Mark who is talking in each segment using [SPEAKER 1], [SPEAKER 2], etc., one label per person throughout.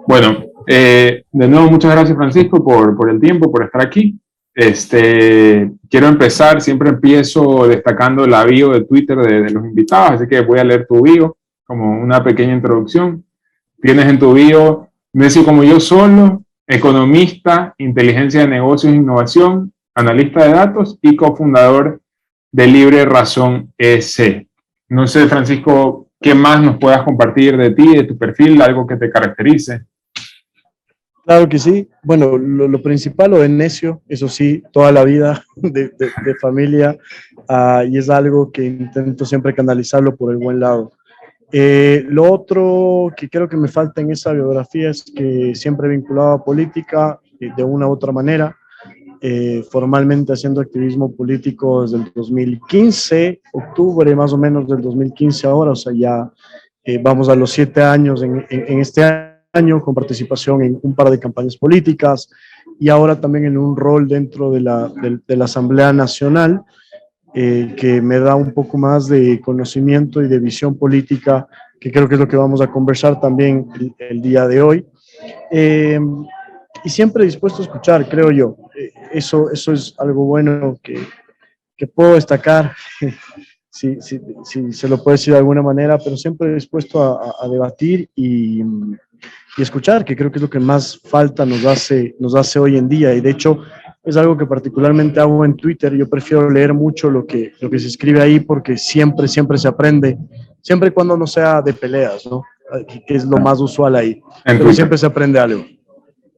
[SPEAKER 1] Bueno, de nuevo, muchas gracias Francisco por el tiempo, por estar aquí. Quiero empezar, siempre empiezo destacando la bio de Twitter de los invitados, así que voy a leer tu bio como una pequeña introducción. Tienes en tu bio, necio como yo solo, economista, inteligencia de negocios e innovación, analista de datos y cofundador de Libre Razón EC. No sé, Francisco, ¿qué más nos puedas compartir de ti, de tu perfil, algo que te caracterice?
[SPEAKER 2] Claro que sí. Bueno, lo principal, lo de necio, eso sí, toda la vida de familia, y es algo que intento siempre canalizarlo por el buen lado. Lo otro que creo que me falta en esa biografía es que siempre he vinculado a política de una u otra manera, formalmente haciendo activismo político desde el 2015, octubre más o menos del 2015 ahora, o sea, ya vamos a los 7 años en este año, con participación en un par de campañas políticas y ahora también en un rol dentro de la Asamblea Nacional, que me da un poco más de conocimiento y de visión política, que creo que es lo que vamos a conversar también el día de hoy. Eh, y siempre dispuesto a escuchar, creo yo. Eso es algo bueno que puedo destacar, si se lo puede decir de alguna manera, pero siempre dispuesto a debatir y escuchar, que creo que es lo que más falta nos hace hoy en día. Y de hecho, es algo que particularmente hago en Twitter. Yo prefiero leer mucho lo que se escribe ahí porque siempre se aprende, siempre y cuando no sea de peleas, ¿no? Que es lo más usual ahí.
[SPEAKER 1] En
[SPEAKER 2] Pero
[SPEAKER 1] Twitter.
[SPEAKER 2] siempre se aprende algo.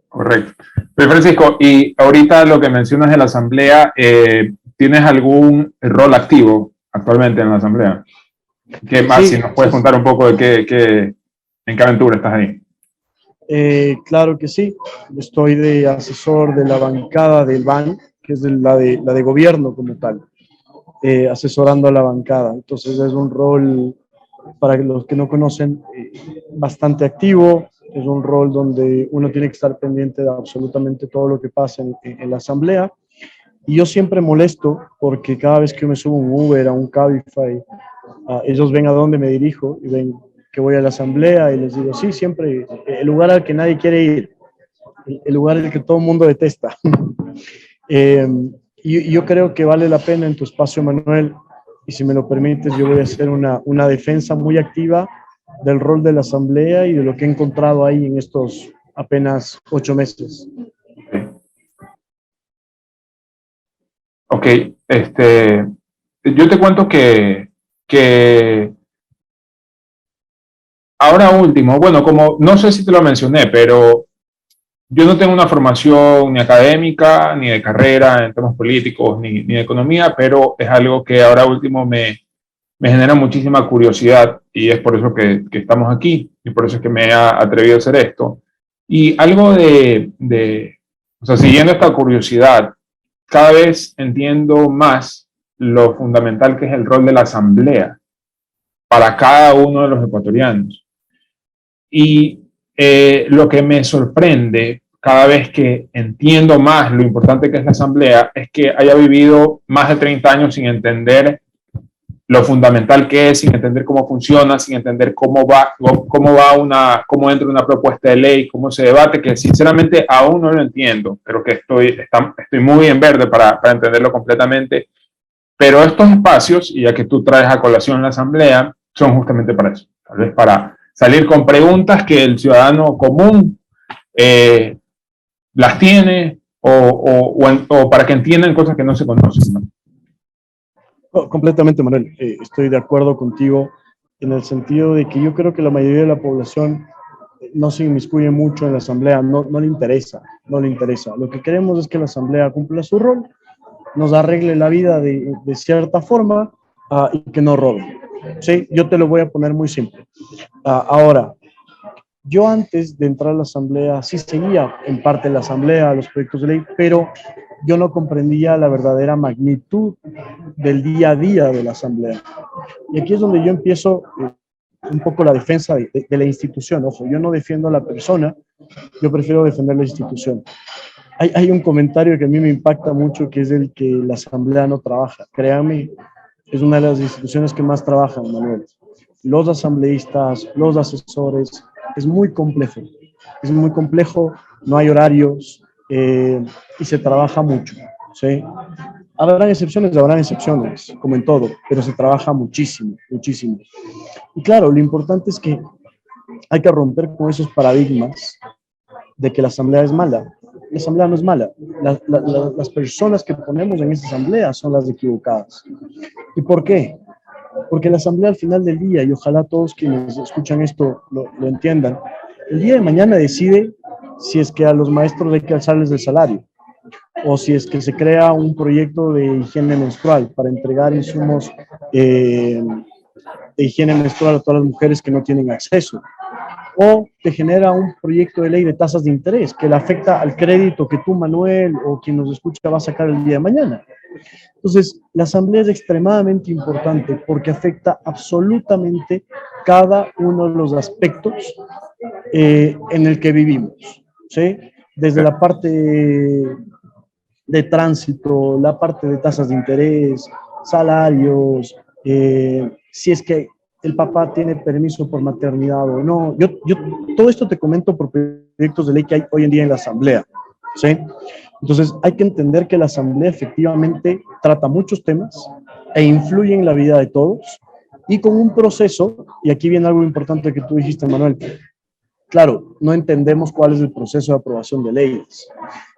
[SPEAKER 1] Correcto. Pero Francisco, y ahorita lo que mencionas de la Asamblea, ¿tienes algún rol activo actualmente en la Asamblea? ¿Qué más? Si
[SPEAKER 2] Sí,
[SPEAKER 1] nos puedes contar un poco de en qué aventura estás ahí.
[SPEAKER 2] claro que sí. Estoy de asesor de la bancada del BAN, que es la de gobierno como tal, asesorando a la bancada. Entonces es un rol, para los que no conocen, bastante activo. Es un rol donde uno tiene que estar pendiente de absolutamente todo lo que pasa en la asamblea. Y yo siempre molesto porque cada vez que yo me subo a un Uber, a un Cabify, ellos ven a dónde me dirijo y ven que voy a la asamblea y les digo, sí, siempre el lugar al que nadie quiere ir, el lugar al que todo el mundo detesta. eh, y yo creo que vale la pena en tu espacio, Manuel, y si me lo permites, yo voy a hacer una defensa muy activa del rol de la asamblea y de lo que he encontrado ahí en estos apenas 8 meses.
[SPEAKER 1] Ok, yo te cuento que ahora último, bueno, como no sé si te lo mencioné, pero yo no tengo una formación ni académica, ni de carrera en temas políticos, ni de economía, pero es algo que ahora último me genera muchísima curiosidad y es por eso que estamos aquí y por eso es que me he atrevido a hacer esto. Y algo o sea, siguiendo esta curiosidad, cada vez entiendo más lo fundamental que es el rol de la asamblea para cada uno de los ecuatorianos. Y lo que me sorprende cada vez que entiendo más lo importante que es la asamblea es que haya vivido más de 30 años sin entender lo fundamental que es, sin entender cómo funciona, sin entender cómo entra una propuesta de ley, cómo se debate, que sinceramente aún no lo entiendo, pero que estoy muy en verde para entenderlo completamente. Pero estos espacios, y ya que tú traes a colación la asamblea, son justamente para eso, tal vez para salir con preguntas que el ciudadano común eh, las tiene o para que entiendan cosas que no se conocen, ¿no?
[SPEAKER 2] No, completamente, Manuel. Estoy de acuerdo contigo en el sentido de que yo creo que la mayoría de la población no se inmiscuye mucho en la asamblea, no le interesa, no le interesa. Lo que queremos es que la asamblea cumpla su rol, nos arregle la vida de cierta forma, y que no robe. Sí, yo te lo voy a poner muy simple. Ahora, yo antes de entrar a la asamblea, sí seguía en parte la asamblea, los proyectos de ley, pero yo no comprendía la verdadera magnitud del día a día de la asamblea. Y aquí es donde yo empiezo un poco la defensa de la institución. Ojo, yo no defiendo a la persona, yo prefiero defender la institución. Hay un comentario que a mí me impacta mucho, que es el que la asamblea no trabaja. Créanme, es una de las instituciones que más trabajan, Manuel. Los asambleístas, los asesores, es muy complejo. Es muy complejo, no hay horarios y se trabaja mucho, ¿sí? Habrán excepciones, como en todo, pero se trabaja muchísimo, muchísimo. Y claro, lo importante es que hay que romper con esos paradigmas de que la asamblea es mala. La asamblea no es mala. Las personas que ponemos en esa asamblea son las equivocadas. ¿Y por qué? Porque la asamblea al final del día, y ojalá todos quienes escuchan esto lo entiendan, el día de mañana decide si es que a los maestros hay que alzarles el salario, o si es que se crea un proyecto de higiene menstrual para entregar insumos de higiene menstrual a todas las mujeres que no tienen acceso, o te genera un proyecto de ley de tasas de interés que le afecta al crédito que tú, Manuel, o quien nos escucha va a sacar el día de mañana. Entonces, la asamblea es extremadamente importante porque afecta absolutamente cada uno de los aspectos en el que vivimos, ¿sí? Desde la parte de tránsito, la parte de tasas de interés, salarios, si es que el papá tiene permiso por maternidad o no. Yo todo esto te comento por proyectos de ley que hay hoy en día en la asamblea, ¿sí? Entonces, hay que entender que la asamblea efectivamente trata muchos temas e influye en la vida de todos y con un proceso, y aquí viene algo importante que tú dijiste, Manuel, claro, no entendemos cuál es el proceso de aprobación de leyes.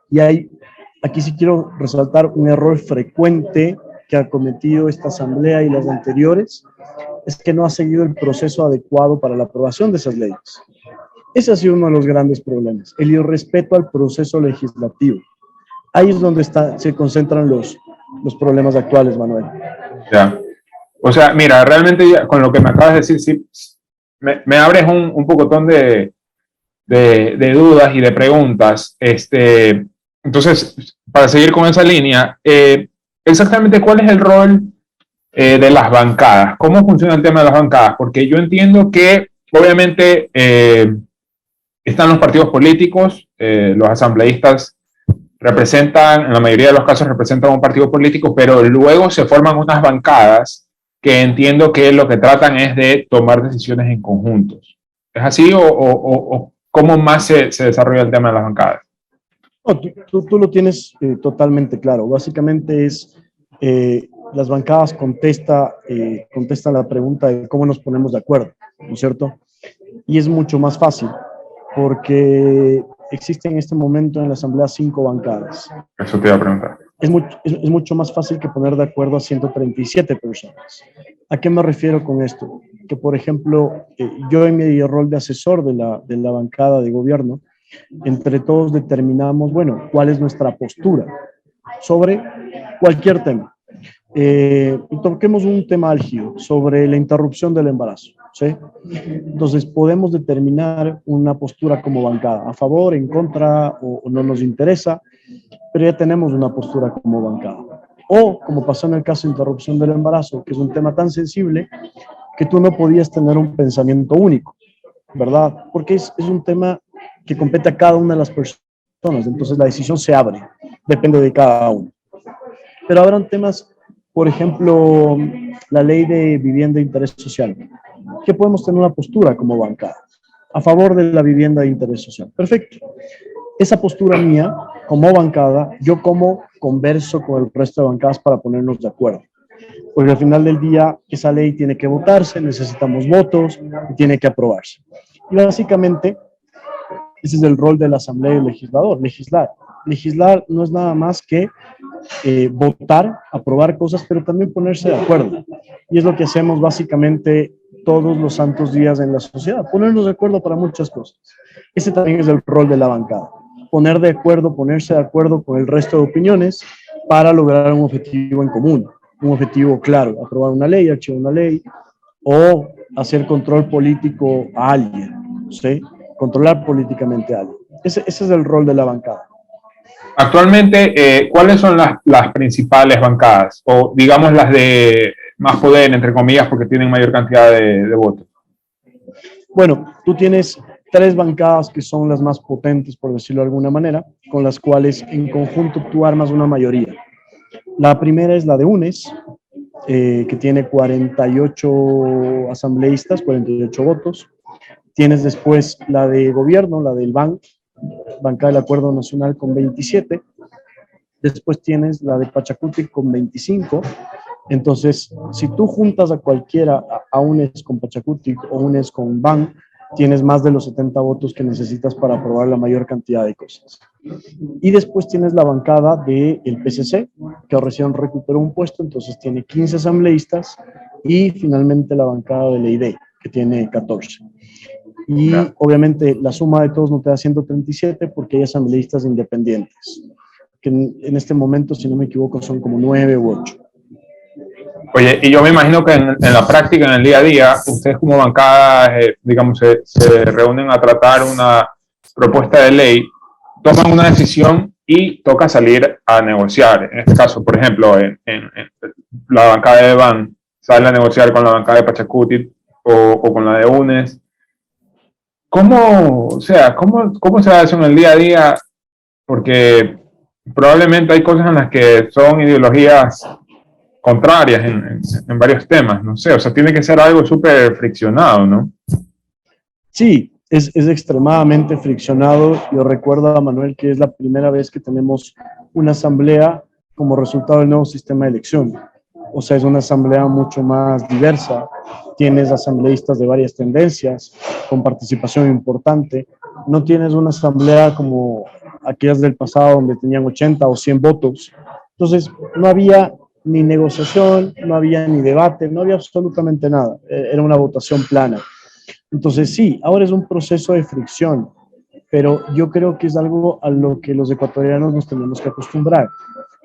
[SPEAKER 2] Y aquí sí quiero resaltar un error frecuente que ha cometido esta asamblea y las anteriores, es que no ha seguido el proceso adecuado para la aprobación de esas leyes. Ese ha sido uno de los grandes problemas, el irrespeto al proceso legislativo. Ahí es donde se concentran los problemas actuales, Manuel.
[SPEAKER 1] Ya. O sea, mira, realmente ya, con lo que me acabas de decir, sí, me abres un pocotón de dudas y de preguntas. Entonces, para seguir con esa línea, exactamente cuál es el rol de las bancadas. ¿Cómo funciona el tema de las bancadas? Porque yo entiendo que, obviamente, están los partidos políticos, los asambleístas representan, en la mayoría de los casos representan un partido político, pero luego se forman unas bancadas que entiendo que lo que tratan es de tomar decisiones en conjuntos. ¿Es así o cómo más se desarrolla el tema de las bancadas?
[SPEAKER 2] No, tú lo tienes totalmente claro. Básicamente las bancadas contestan la pregunta de cómo nos ponemos de acuerdo, ¿no es cierto? Y es mucho más fácil porque existen en este momento en la Asamblea 5 bancadas.
[SPEAKER 1] Eso te iba a preguntar.
[SPEAKER 2] Es mucho más fácil que poner de acuerdo a 137 personas. ¿A qué me refiero con esto? Que, por ejemplo, yo en mi rol de asesor de la bancada de gobierno, entre todos determinamos, bueno, cuál es nuestra postura sobre cualquier tema. Y toquemos un tema álgido sobre la interrupción del embarazo, ¿sí? Entonces, podemos determinar una postura como bancada, a favor, en contra, o no nos interesa, pero ya tenemos una postura como bancada. O, como pasó en el caso de interrupción del embarazo, que es un tema tan sensible que tú no podías tener un pensamiento único, ¿verdad? Porque es un tema que compete a cada una de las personas, entonces la decisión se abre, depende de cada uno. Pero habrán temas, por ejemplo, la ley de vivienda de interés social, que podemos tener una postura como bancada, a favor de la vivienda de interés social. Perfecto. Esa postura mía, como bancada, yo como converso con el resto de bancadas para ponernos de acuerdo. Porque al final del día, esa ley tiene que votarse, necesitamos votos y tiene que aprobarse. Y básicamente, ese es el rol de la Asamblea y el legislador, legislar. Legislar no es nada más que votar, aprobar cosas, pero también ponerse de acuerdo. Y es lo que hacemos básicamente todos los santos días en la sociedad, ponernos de acuerdo para muchas cosas. Ese también es el rol de la bancada, ponerse de acuerdo con el resto de opiniones para lograr un objetivo en común, un objetivo claro, aprobar una ley, archivar una ley, o hacer control político a alguien, ¿sí? Controlar políticamente a alguien. Ese es el rol de la bancada.
[SPEAKER 1] Actualmente, ¿cuáles son las principales bancadas? O digamos las de más poder, entre comillas, porque tienen mayor cantidad de votos.
[SPEAKER 2] Bueno, tú tienes 3 bancadas que son las más potentes, por decirlo de alguna manera, con las cuales en conjunto tú armas una mayoría. La primera es la de UNES, que tiene 48 asambleístas, 48 votos. Tienes después la de gobierno, la del BAN, Bancada del Acuerdo Nacional con 27. Después tienes la de Pachacuti con 25. Entonces, si tú juntas a cualquiera, a unes con Pachacuti o unes con BAN, tienes más de los 70 votos que necesitas para aprobar la mayor cantidad de cosas. Y después tienes la bancada del PCC, que recién recuperó un puesto, entonces tiene 15 asambleístas, y finalmente la bancada de la ID, que tiene 14. Y obviamente la suma de todos no te da 137 porque hay asambleístas independientes, que en este momento, si no me equivoco, son como 9 u 8.
[SPEAKER 1] Oye, y yo me imagino que en la práctica, en el día a día, ustedes como bancada, digamos, se reúnen a tratar una propuesta de ley, toman una decisión y toca salir a negociar. En este caso, por ejemplo, en la bancada de BAN sale a negociar con la bancada de Pachacuti o con la de UNES. ¿Cómo se hace en el día a día? Porque probablemente hay cosas en las que son ideologías contrarias en varios temas, no sé, o sea, tiene que ser algo súper friccionado, ¿no?
[SPEAKER 2] Sí, es extremadamente friccionado. Yo recuerdo a Manuel que es la primera vez que tenemos una asamblea como resultado del nuevo sistema de elección. O sea, es una asamblea mucho más diversa. Tienes asambleístas de varias tendencias, con participación importante. No tienes una asamblea como aquellas del pasado donde tenían 80 o 100 votos. Entonces, no había ni negociación, no había ni debate, no había absolutamente nada. Era una votación plana. Entonces, sí, ahora es un proceso de fricción, pero yo creo que es algo a lo que los ecuatorianos nos tenemos que acostumbrar.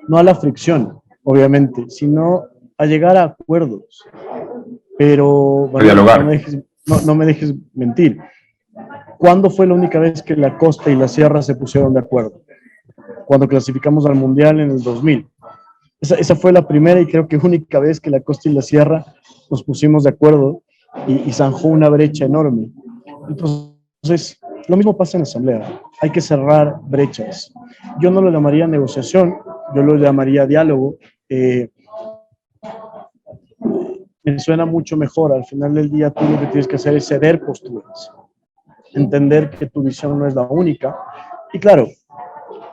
[SPEAKER 2] No a la fricción, obviamente, sino a llegar a acuerdos. Pero, bueno, no me dejes mentir. ¿Cuándo fue la única vez que la costa y la sierra se pusieron de acuerdo? Cuando clasificamos al Mundial en el 2000. Esa fue la primera y creo que única vez que la costa y la sierra nos pusimos de acuerdo y zanjó una brecha enorme. Entonces, lo mismo pasa en la asamblea. Hay que cerrar brechas. Yo no lo llamaría negociación, yo lo llamaría diálogo. Me suena mucho mejor. Al final del día, tú lo que tienes que hacer es ceder posturas, entender que tu visión no es la única. Y claro,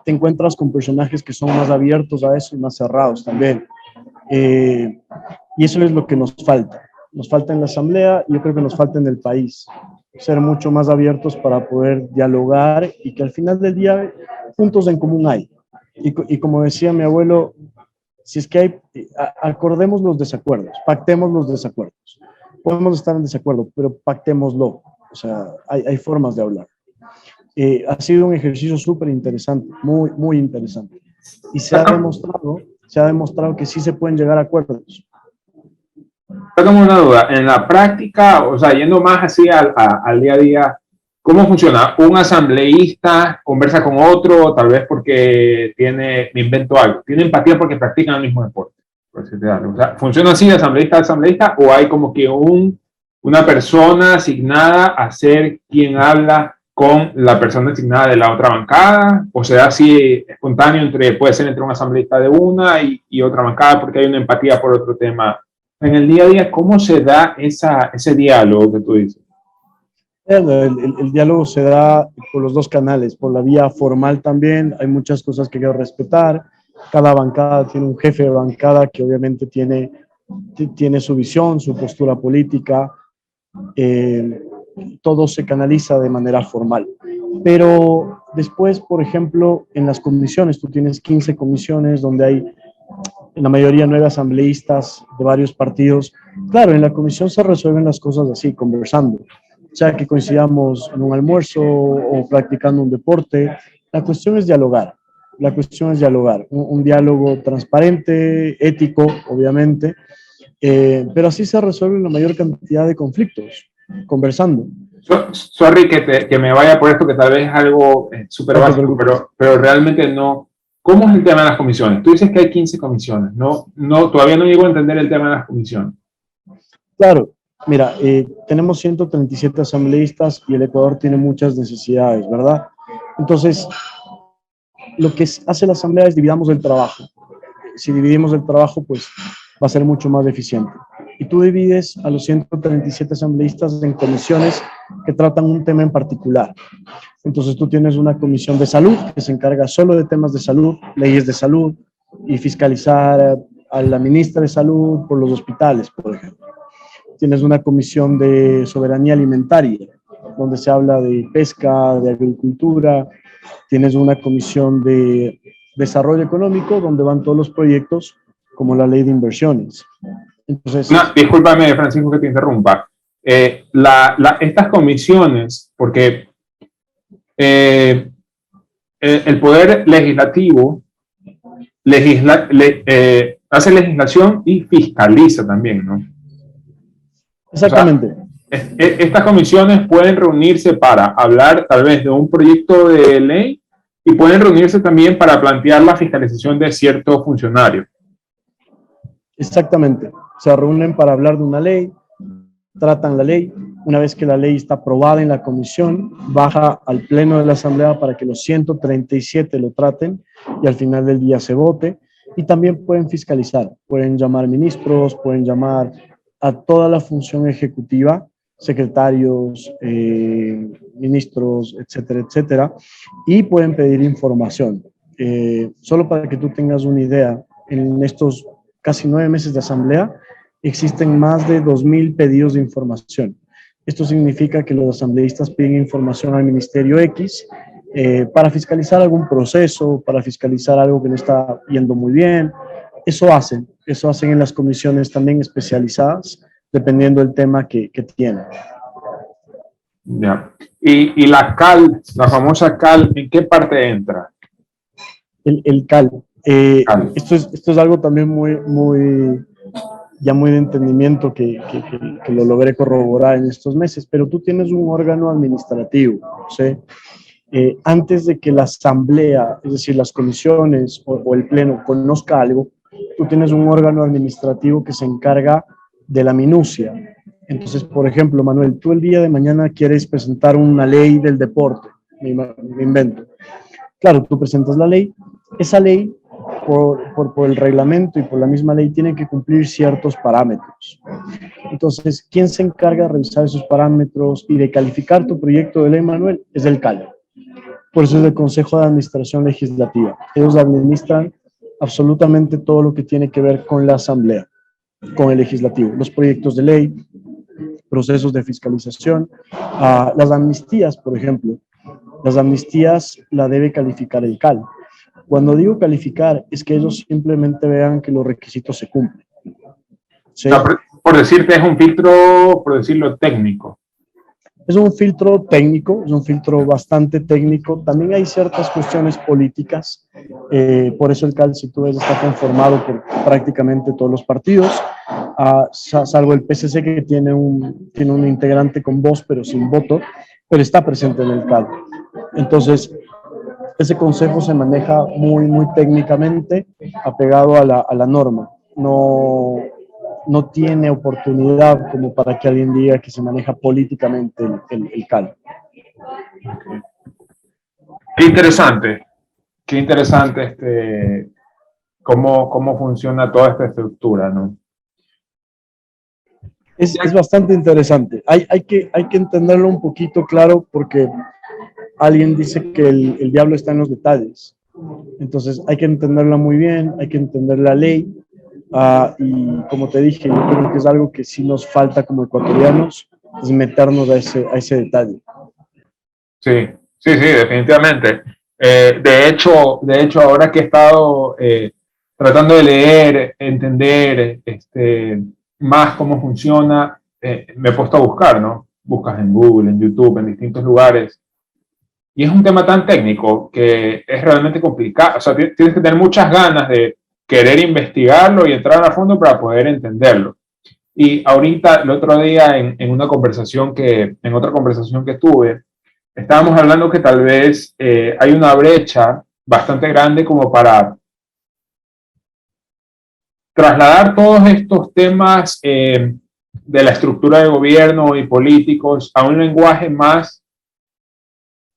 [SPEAKER 2] te encuentras con personajes que son más abiertos a eso y más cerrados también. Y eso es lo que nos falta. Nos falta en la asamblea y yo creo que nos falta en el país. Ser mucho más abiertos para poder dialogar y que al final del día puntos en común hay. Y como decía mi abuelo, si es que hay, acordemos los desacuerdos, pactemos los desacuerdos. Podemos estar en desacuerdo, pero pactémoslo. O sea, hay formas de hablar. Ha sido un ejercicio súper interesante, muy, muy interesante. Y se ha demostrado que sí se pueden llegar a acuerdos.
[SPEAKER 1] Yo tengo una duda. En la práctica, o sea, yendo más así al día a día, ¿cómo funciona? ¿Un asambleísta conversa con otro, tal vez porque me invento algo, tiene empatía porque practican el mismo deporte? O sea, ¿funciona así de asambleísta a asambleísta o hay como que una persona asignada a ser quien habla con la persona asignada de la otra bancada? ¿O se da así espontáneo puede ser entre un asambleísta de una y otra bancada porque hay una empatía por otro tema? En el día a día, ¿cómo se da ese diálogo que tú dices?
[SPEAKER 2] El diálogo se da por los dos canales, por la vía formal también. Hay muchas cosas que hay que respetar. Cada bancada tiene un jefe de bancada que obviamente tiene su visión, su postura política. Todo se canaliza de manera formal. Pero después, por ejemplo, en las comisiones, tú tienes 15 comisiones donde hay en la mayoría 9 asambleístas de varios partidos. Claro, en la comisión se resuelven las cosas así, conversando. O sea, que coincidamos en un almuerzo o practicando un deporte. La cuestión es dialogar. La cuestión es dialogar. Un diálogo transparente, ético, obviamente. Pero así se resuelven la mayor cantidad de conflictos, conversando.
[SPEAKER 1] Sorry que me vaya por esto, que tal vez es algo súper básico, pero realmente no. ¿Cómo es el tema de las comisiones? Tú dices que hay 15 comisiones. Todavía no llego a entender el tema de las comisiones.
[SPEAKER 2] Claro, mira, tenemos 137 asambleístas y el Ecuador tiene muchas necesidades, ¿verdad? Entonces, lo que hace la asamblea es dividamos el trabajo. Si dividimos el trabajo, pues va a ser mucho más eficiente. Y tú divides a los 137 asambleístas en comisiones que tratan un tema en particular. Entonces tú tienes una comisión de salud que se encarga solo de temas de salud, leyes de salud y fiscalizar a la ministra de salud por los hospitales, por ejemplo. Tienes una comisión de soberanía alimentaria, donde se habla de pesca, de agricultura. Tienes una comisión de desarrollo económico, donde van todos los proyectos, como la ley de inversiones. Entonces,
[SPEAKER 1] no, discúlpame, Francisco, que te interrumpa. Estas comisiones, porque el poder legislativo hace legislación y fiscaliza también, ¿no?
[SPEAKER 2] Exactamente.
[SPEAKER 1] O sea, estas comisiones pueden reunirse para hablar tal vez de un proyecto de ley y pueden reunirse también para plantear la fiscalización de ciertos funcionarios.
[SPEAKER 2] Exactamente. Se reúnen para hablar de una ley, tratan la ley. Una vez que la ley está aprobada en la comisión, baja al pleno de la asamblea para que los 137 lo traten y al final del día se vote. Y también pueden fiscalizar, pueden llamar ministros, pueden llamar a toda la función ejecutiva, secretarios, ministros, etcétera, etcétera, y pueden pedir información. Solo para que tú tengas una idea, en estos casi 9 meses de asamblea, existen más de 2.000 pedidos de información. Esto significa que los asambleístas piden información al Ministerio X para fiscalizar algún proceso, para fiscalizar algo que no está yendo muy bien. Eso hacen en las comisiones también especializadas, dependiendo del tema que tienen.
[SPEAKER 1] Ya. Y la CAL, la famosa CAL, ¿en qué parte entra?
[SPEAKER 2] El CAL. Esto es algo también muy de entendimiento que lo logré corroborar en estos meses, pero tú tienes un órgano administrativo, ¿sí? Antes de que la asamblea, es decir, las comisiones o el pleno conozca algo, tú tienes un órgano administrativo que se encarga de la minucia. Entonces, por ejemplo, Manuel, tú el día de mañana quieres presentar una ley del deporte, me invento. Claro, tú presentas la ley, esa ley por el reglamento y por la misma ley tiene que cumplir ciertos parámetros. Entonces, ¿quién se encarga de revisar esos parámetros y de calificar tu proyecto de ley, Manuel? Es el CAL. Por eso es el Consejo de Administración Legislativa. Ellos administran absolutamente todo lo que tiene que ver con la asamblea, con el legislativo, los proyectos de ley, procesos de fiscalización, las amnistías, por ejemplo. Las amnistías la debe calificar el CAL. Cuando digo calificar, es que ellos simplemente vean que los requisitos se cumplen. ¿Sí?
[SPEAKER 1] No, por decirte, es un filtro, por decirlo, técnico.
[SPEAKER 2] Es un filtro técnico, es un filtro bastante técnico. También hay ciertas cuestiones políticas. Por eso el CAL, si tú ves, está conformado por prácticamente todos los partidos, salvo el PSC, que tiene un integrante con voz, pero sin voto, pero está presente en el CAL. Entonces, ese consejo se maneja muy técnicamente, apegado a la norma. No tiene oportunidad como para que alguien diga que se maneja políticamente el CAL.
[SPEAKER 1] Qué interesante cómo funciona toda esta estructura, ¿no?
[SPEAKER 2] Es bastante interesante. Hay que entenderlo un poquito claro, porque alguien dice que el diablo está en los detalles. Entonces hay que entenderla muy bien, hay que entender la ley. Y como te dije, yo creo que es algo que sí nos falta como ecuatorianos, es meternos a ese detalle.
[SPEAKER 1] Sí, definitivamente. De hecho, ahora que he estado tratando de leer, entender más cómo funciona, me he puesto a buscar, ¿no? Buscas en Google, en YouTube, en distintos lugares. Y es un tema tan técnico que es realmente complicado. O sea, tienes que tener muchas ganas de querer investigarlo y entrar a fondo para poder entenderlo. Y ahorita, el otro día, en otra conversación que tuve, estábamos hablando que tal vez hay una brecha bastante grande como para trasladar todos estos temas de la estructura de gobierno y políticos a un lenguaje más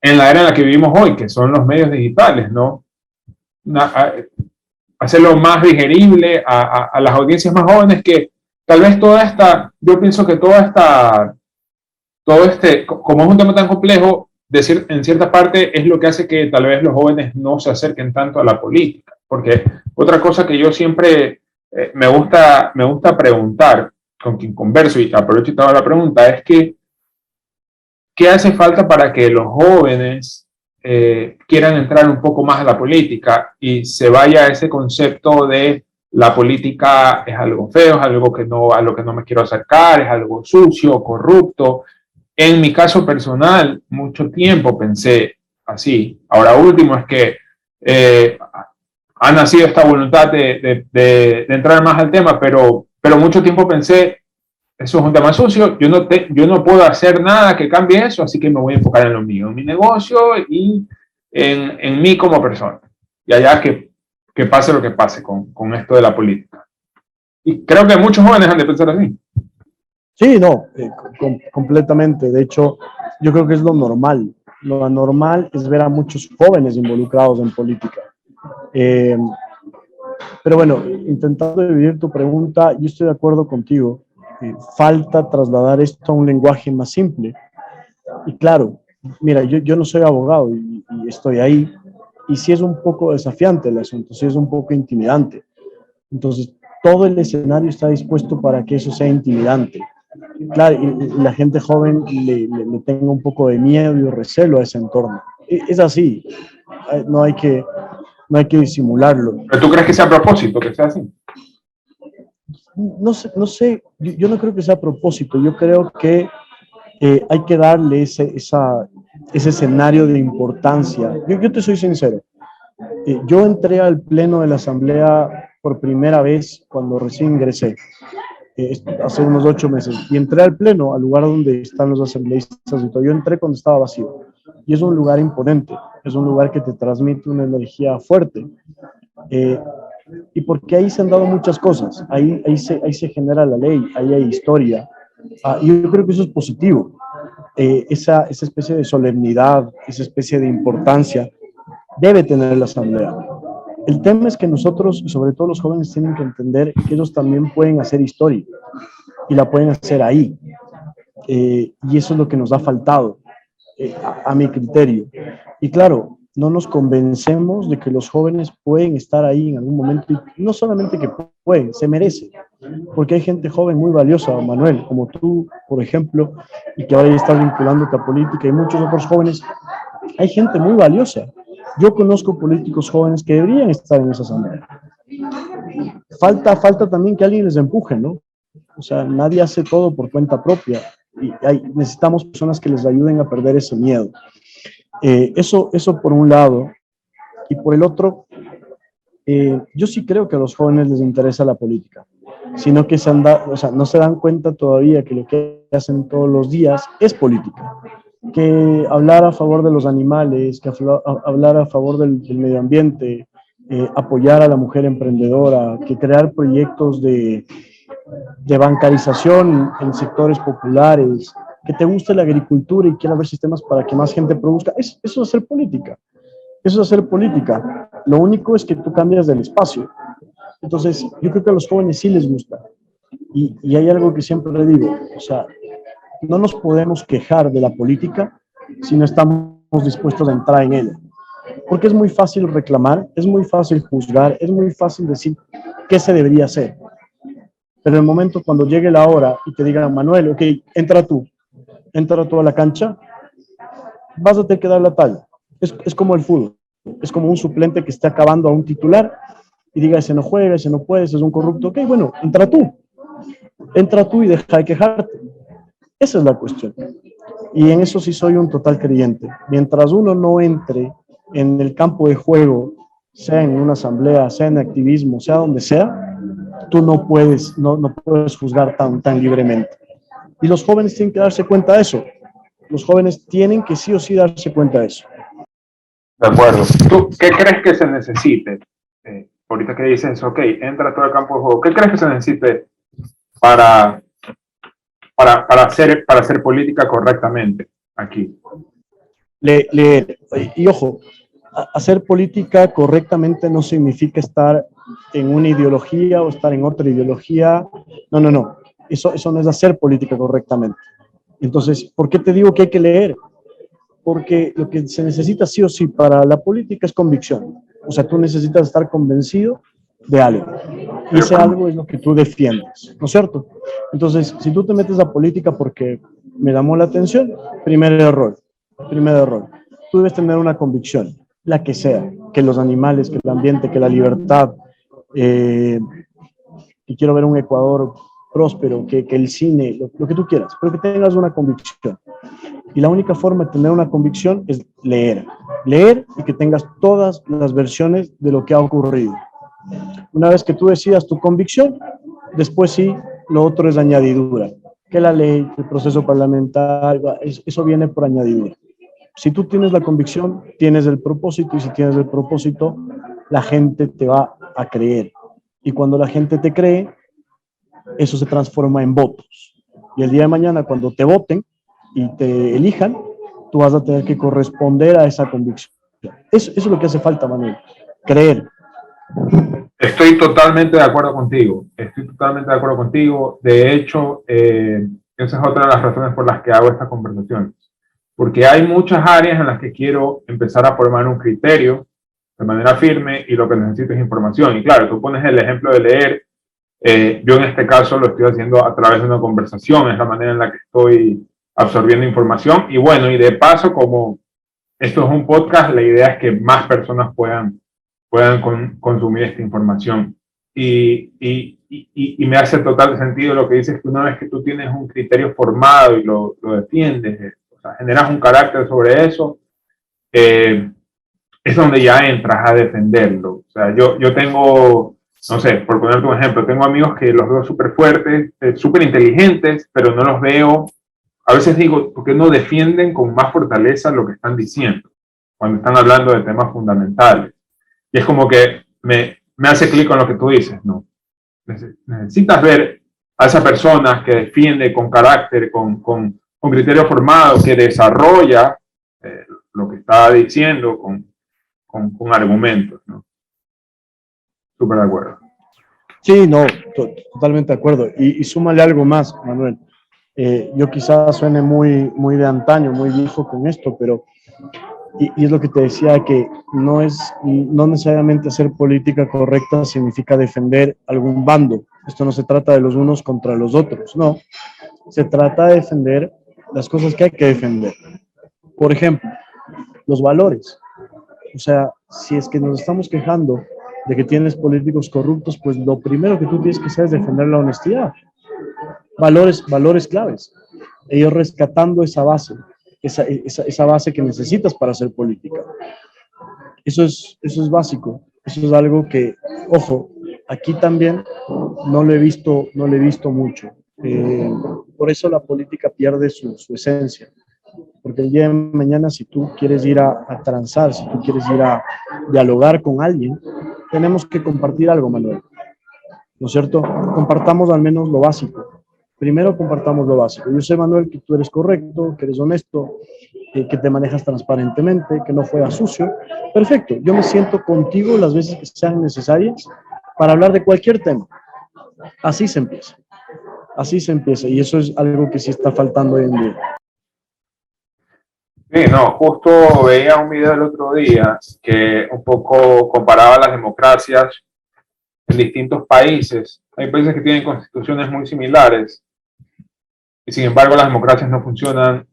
[SPEAKER 1] en la era en la que vivimos hoy, que son los medios digitales, ¿no? Hacerlo más digerible a las audiencias más jóvenes, que tal vez yo pienso que toda esta todo como es un tema tan complejo, decir, en cierta parte es lo que hace que tal vez los jóvenes no se acerquen tanto a la política. Porque otra cosa que yo siempre me gusta preguntar con quien converso, y aprovecho toda la pregunta, es que ¿qué hace falta para que los jóvenes quieran entrar un poco más a la política y se vaya a ese concepto de la política es algo feo, es algo que no, a lo que no me quiero acercar, es algo sucio, corrupto? En mi caso personal, mucho tiempo pensé así. Ahora último es que ha nacido esta voluntad de entrar más al tema, pero mucho tiempo pensé, eso es un tema sucio, yo no puedo hacer nada que cambie eso, así que me voy a enfocar en lo mío, en mi negocio y en mí como persona. Y allá que pase lo que pase con esto de la política. Y creo que muchos jóvenes han de pensar así.
[SPEAKER 2] Sí, no, completamente. De hecho, yo creo que es lo normal. Lo anormal es ver a muchos jóvenes involucrados en política. Eh, pero bueno, intentando dividir tu pregunta, yo estoy de acuerdo contigo. Falta trasladar esto a un lenguaje más simple. Y claro, mira, yo no soy abogado y estoy ahí. Y sí es un poco desafiante el asunto, sí es un poco intimidante. Entonces, todo el escenario está dispuesto para que eso sea intimidante. Claro, y la gente joven le tenga un poco de miedo y recelo a ese entorno. Es así, no hay que, no hay que disimularlo.
[SPEAKER 1] ¿Pero tú crees que sea a propósito, que sea así?
[SPEAKER 2] No sé, no sé, yo no creo que sea a propósito, yo creo que hay que darle ese escenario de importancia. Yo te soy sincero, yo entré al pleno de la asamblea por primera vez cuando recién ingresé, hace unos 8 meses, y entré al pleno, al lugar donde están los asambleístas y todo. Yo entré cuando estaba vacío, y es un lugar imponente, es un lugar que te transmite una energía fuerte, eh, y porque ahí se han dado muchas cosas, ahí se genera la ley, ahí hay historia, y yo creo que eso es positivo, esa especie de solemnidad, esa especie de importancia, debe tener la asamblea. El tema es que nosotros, sobre todo los jóvenes, tienen que entender que ellos también pueden hacer historia y la pueden hacer ahí. Y eso es lo que nos ha faltado, a mi criterio. Y claro, no nos convencemos de que los jóvenes pueden estar ahí en algún momento, y no solamente que pueden, se merecen, porque hay gente joven muy valiosa, Manuel, como tú, por ejemplo, y que ahora ya estás vinculándote a política, y muchos otros jóvenes. Hay gente muy valiosa. Yo conozco políticos jóvenes que deberían estar en esa asamblea. Falta también que alguien les empuje, ¿no? O sea, nadie hace todo por cuenta propia y necesitamos personas que les ayuden a perder ese miedo. Eso por un lado. Y por el otro, yo sí creo que a los jóvenes les interesa la política, sino que o sea, no se dan cuenta todavía que lo que hacen todos los días es política. Que hablar a favor de los animales, que hablar a favor del medio ambiente, apoyar a la mujer emprendedora, que crear proyectos de bancarización en sectores populares, que te guste la agricultura y quieras ver sistemas para que más gente produzca, eso es hacer política. Eso es hacer política. Lo único es que tú cambias del espacio. Entonces, yo creo que a los jóvenes sí les gusta. Y hay algo que siempre le digo, o sea, no nos podemos quejar de la política si no estamos dispuestos a entrar en ella. Porque es muy fácil reclamar, es muy fácil juzgar, es muy fácil decir qué se debería hacer. Pero en el momento cuando llegue la hora y te digan, Manuel, ok, entra tú a la cancha, vas a tener que dar la talla. Es como el fútbol, es como un suplente que esté acabando a un titular y diga, ese no juega, ese no puede, ese es un corrupto. Ok, bueno, entra tú y deja de quejarte. Esa es la cuestión. Y en eso sí soy un total creyente. Mientras uno no entre en el campo de juego, sea en una asamblea, sea en activismo, sea donde sea, tú no puedes juzgar tan libremente. Y los jóvenes tienen que darse cuenta de eso. Los jóvenes tienen que sí o sí darse cuenta de eso.
[SPEAKER 1] De acuerdo. ¿Tú qué crees que se necesite? Ahorita que dices, ok, entra todo el campo de juego. ¿Qué crees que se necesite para, para hacer política correctamente aquí?
[SPEAKER 2] Y ojo, hacer política correctamente no significa estar en una ideología o estar en otra ideología. No. Eso no es hacer política correctamente. Entonces, ¿por qué te digo que hay que leer? Porque lo que se necesita sí o sí para la política es convicción. O sea, tú necesitas estar convencido de algo. Y ese algo es lo que tú defiendes, ¿no es cierto? Entonces, si tú te metes a política porque me llamó la atención, primer error, primer error. Tú debes tener una convicción, la que sea, que los animales, que el ambiente, que la libertad, eh, que quiero ver un Ecuador próspero, que el cine, lo que tú quieras, pero que tengas una convicción. Y la única forma de tener una convicción es leer. Leer y que tengas todas las versiones de lo que ha ocurrido. Una vez que tú decidas tu convicción, después sí, lo otro es añadidura. Que la ley, el proceso parlamentario, eso viene por añadidura. Si tú tienes la convicción, tienes el propósito, y si tienes el propósito, la gente te va a creer. Y cuando la gente te cree, eso se transforma en votos. Y el día de mañana, cuando te voten y te elijan, tú vas a tener que corresponder a esa convicción. Eso es lo que hace falta, Manuel. Creer.
[SPEAKER 1] Estoy totalmente de acuerdo contigo. Estoy totalmente de acuerdo contigo. De hecho, esa es otra de las razones por las que hago esta conversación. Porque hay muchas áreas en las que quiero empezar a formar un criterio de manera firme y lo que necesito es información. Y claro, tú pones el ejemplo de leer. Yo en este caso lo estoy haciendo a través de una conversación. Es la manera en la que estoy absorbiendo información. Y bueno, y de paso, como esto es un podcast, la idea es que más personas puedan consumir esta información. Y me hace total sentido lo que dices, que una vez que tú tienes un criterio formado y lo defiendes, o sea, generas un carácter sobre eso, es donde ya entras a defenderlo. O sea, yo tengo, no sé, por ponerte un ejemplo, tengo amigos que los veo súper fuertes, súper inteligentes, pero no los veo. A veces digo, ¿por qué no defienden con más fortaleza lo que están diciendo cuando están hablando de temas fundamentales? Y es como que me hace clic con lo que tú dices, ¿no? Necesitas ver a esa persona que defiende con carácter, con criterio formado, que desarrolla lo que está diciendo con argumentos, ¿no? Súper de acuerdo.
[SPEAKER 2] Sí, no, totalmente de acuerdo. Y súmale algo más, Manuel. Yo quizás suene muy de antaño, muy viejo con esto, pero y es lo que te decía, que no necesariamente hacer política correcta significa defender algún bando. Esto no se trata de los unos contra los otros, no. Se trata de defender las cosas que hay que defender. Por ejemplo, los valores. O sea, si es que nos estamos quejando de que tienes políticos corruptos, pues lo primero que tú tienes que hacer es defender la honestidad. Valores claves. Ellos rescatando esa base, esa base que necesitas para hacer política. Eso es básico. Eso es algo que, ojo, aquí también no lo he visto mucho. Por eso la política pierde su esencia. Porque el día de mañana, si tú quieres ir a transar, si tú quieres ir a dialogar con alguien, tenemos que compartir algo, Manuel. ¿No es cierto? Compartamos al menos lo básico. Primero compartamos lo básico. Yo sé, Manuel, que tú eres correcto, que eres honesto, que te manejas transparentemente, que no juegas sucio. Perfecto. Yo me siento contigo las veces que sean necesarias para hablar de cualquier tema. Así se empieza. Así se empieza. Y eso es algo que sí está faltando hoy en día.
[SPEAKER 1] Sí, no, justo veía un video el otro día que un poco comparaba las democracias en distintos países. Hay países que tienen constituciones muy similares y sin embargo las democracias no funcionan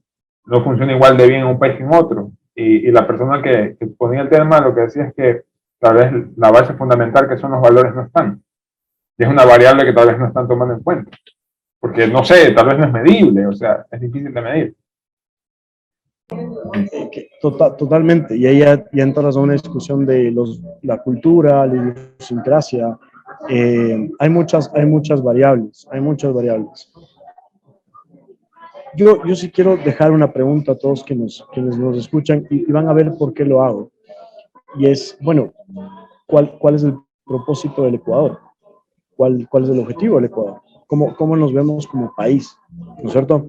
[SPEAKER 1] igual de bien en un país que en otro. Y la persona que ponía el tema lo que decía es que tal vez la base fundamental, que son los valores, no están. Y es una variable que tal vez no están tomando en cuenta. Porque no sé, tal vez no es medible, o sea, es difícil de medir.
[SPEAKER 2] Totalmente, y ahí ya entras a una discusión de la cultura, la idiosincrasia. Hay muchas variables, Yo sí quiero dejar una pregunta a todos quienes nos escuchan y van a ver por qué lo hago. Y es, bueno, ¿cuál es el propósito del Ecuador? ¿Cuál es el objetivo del Ecuador? ¿Cómo nos vemos como país? ¿No es cierto?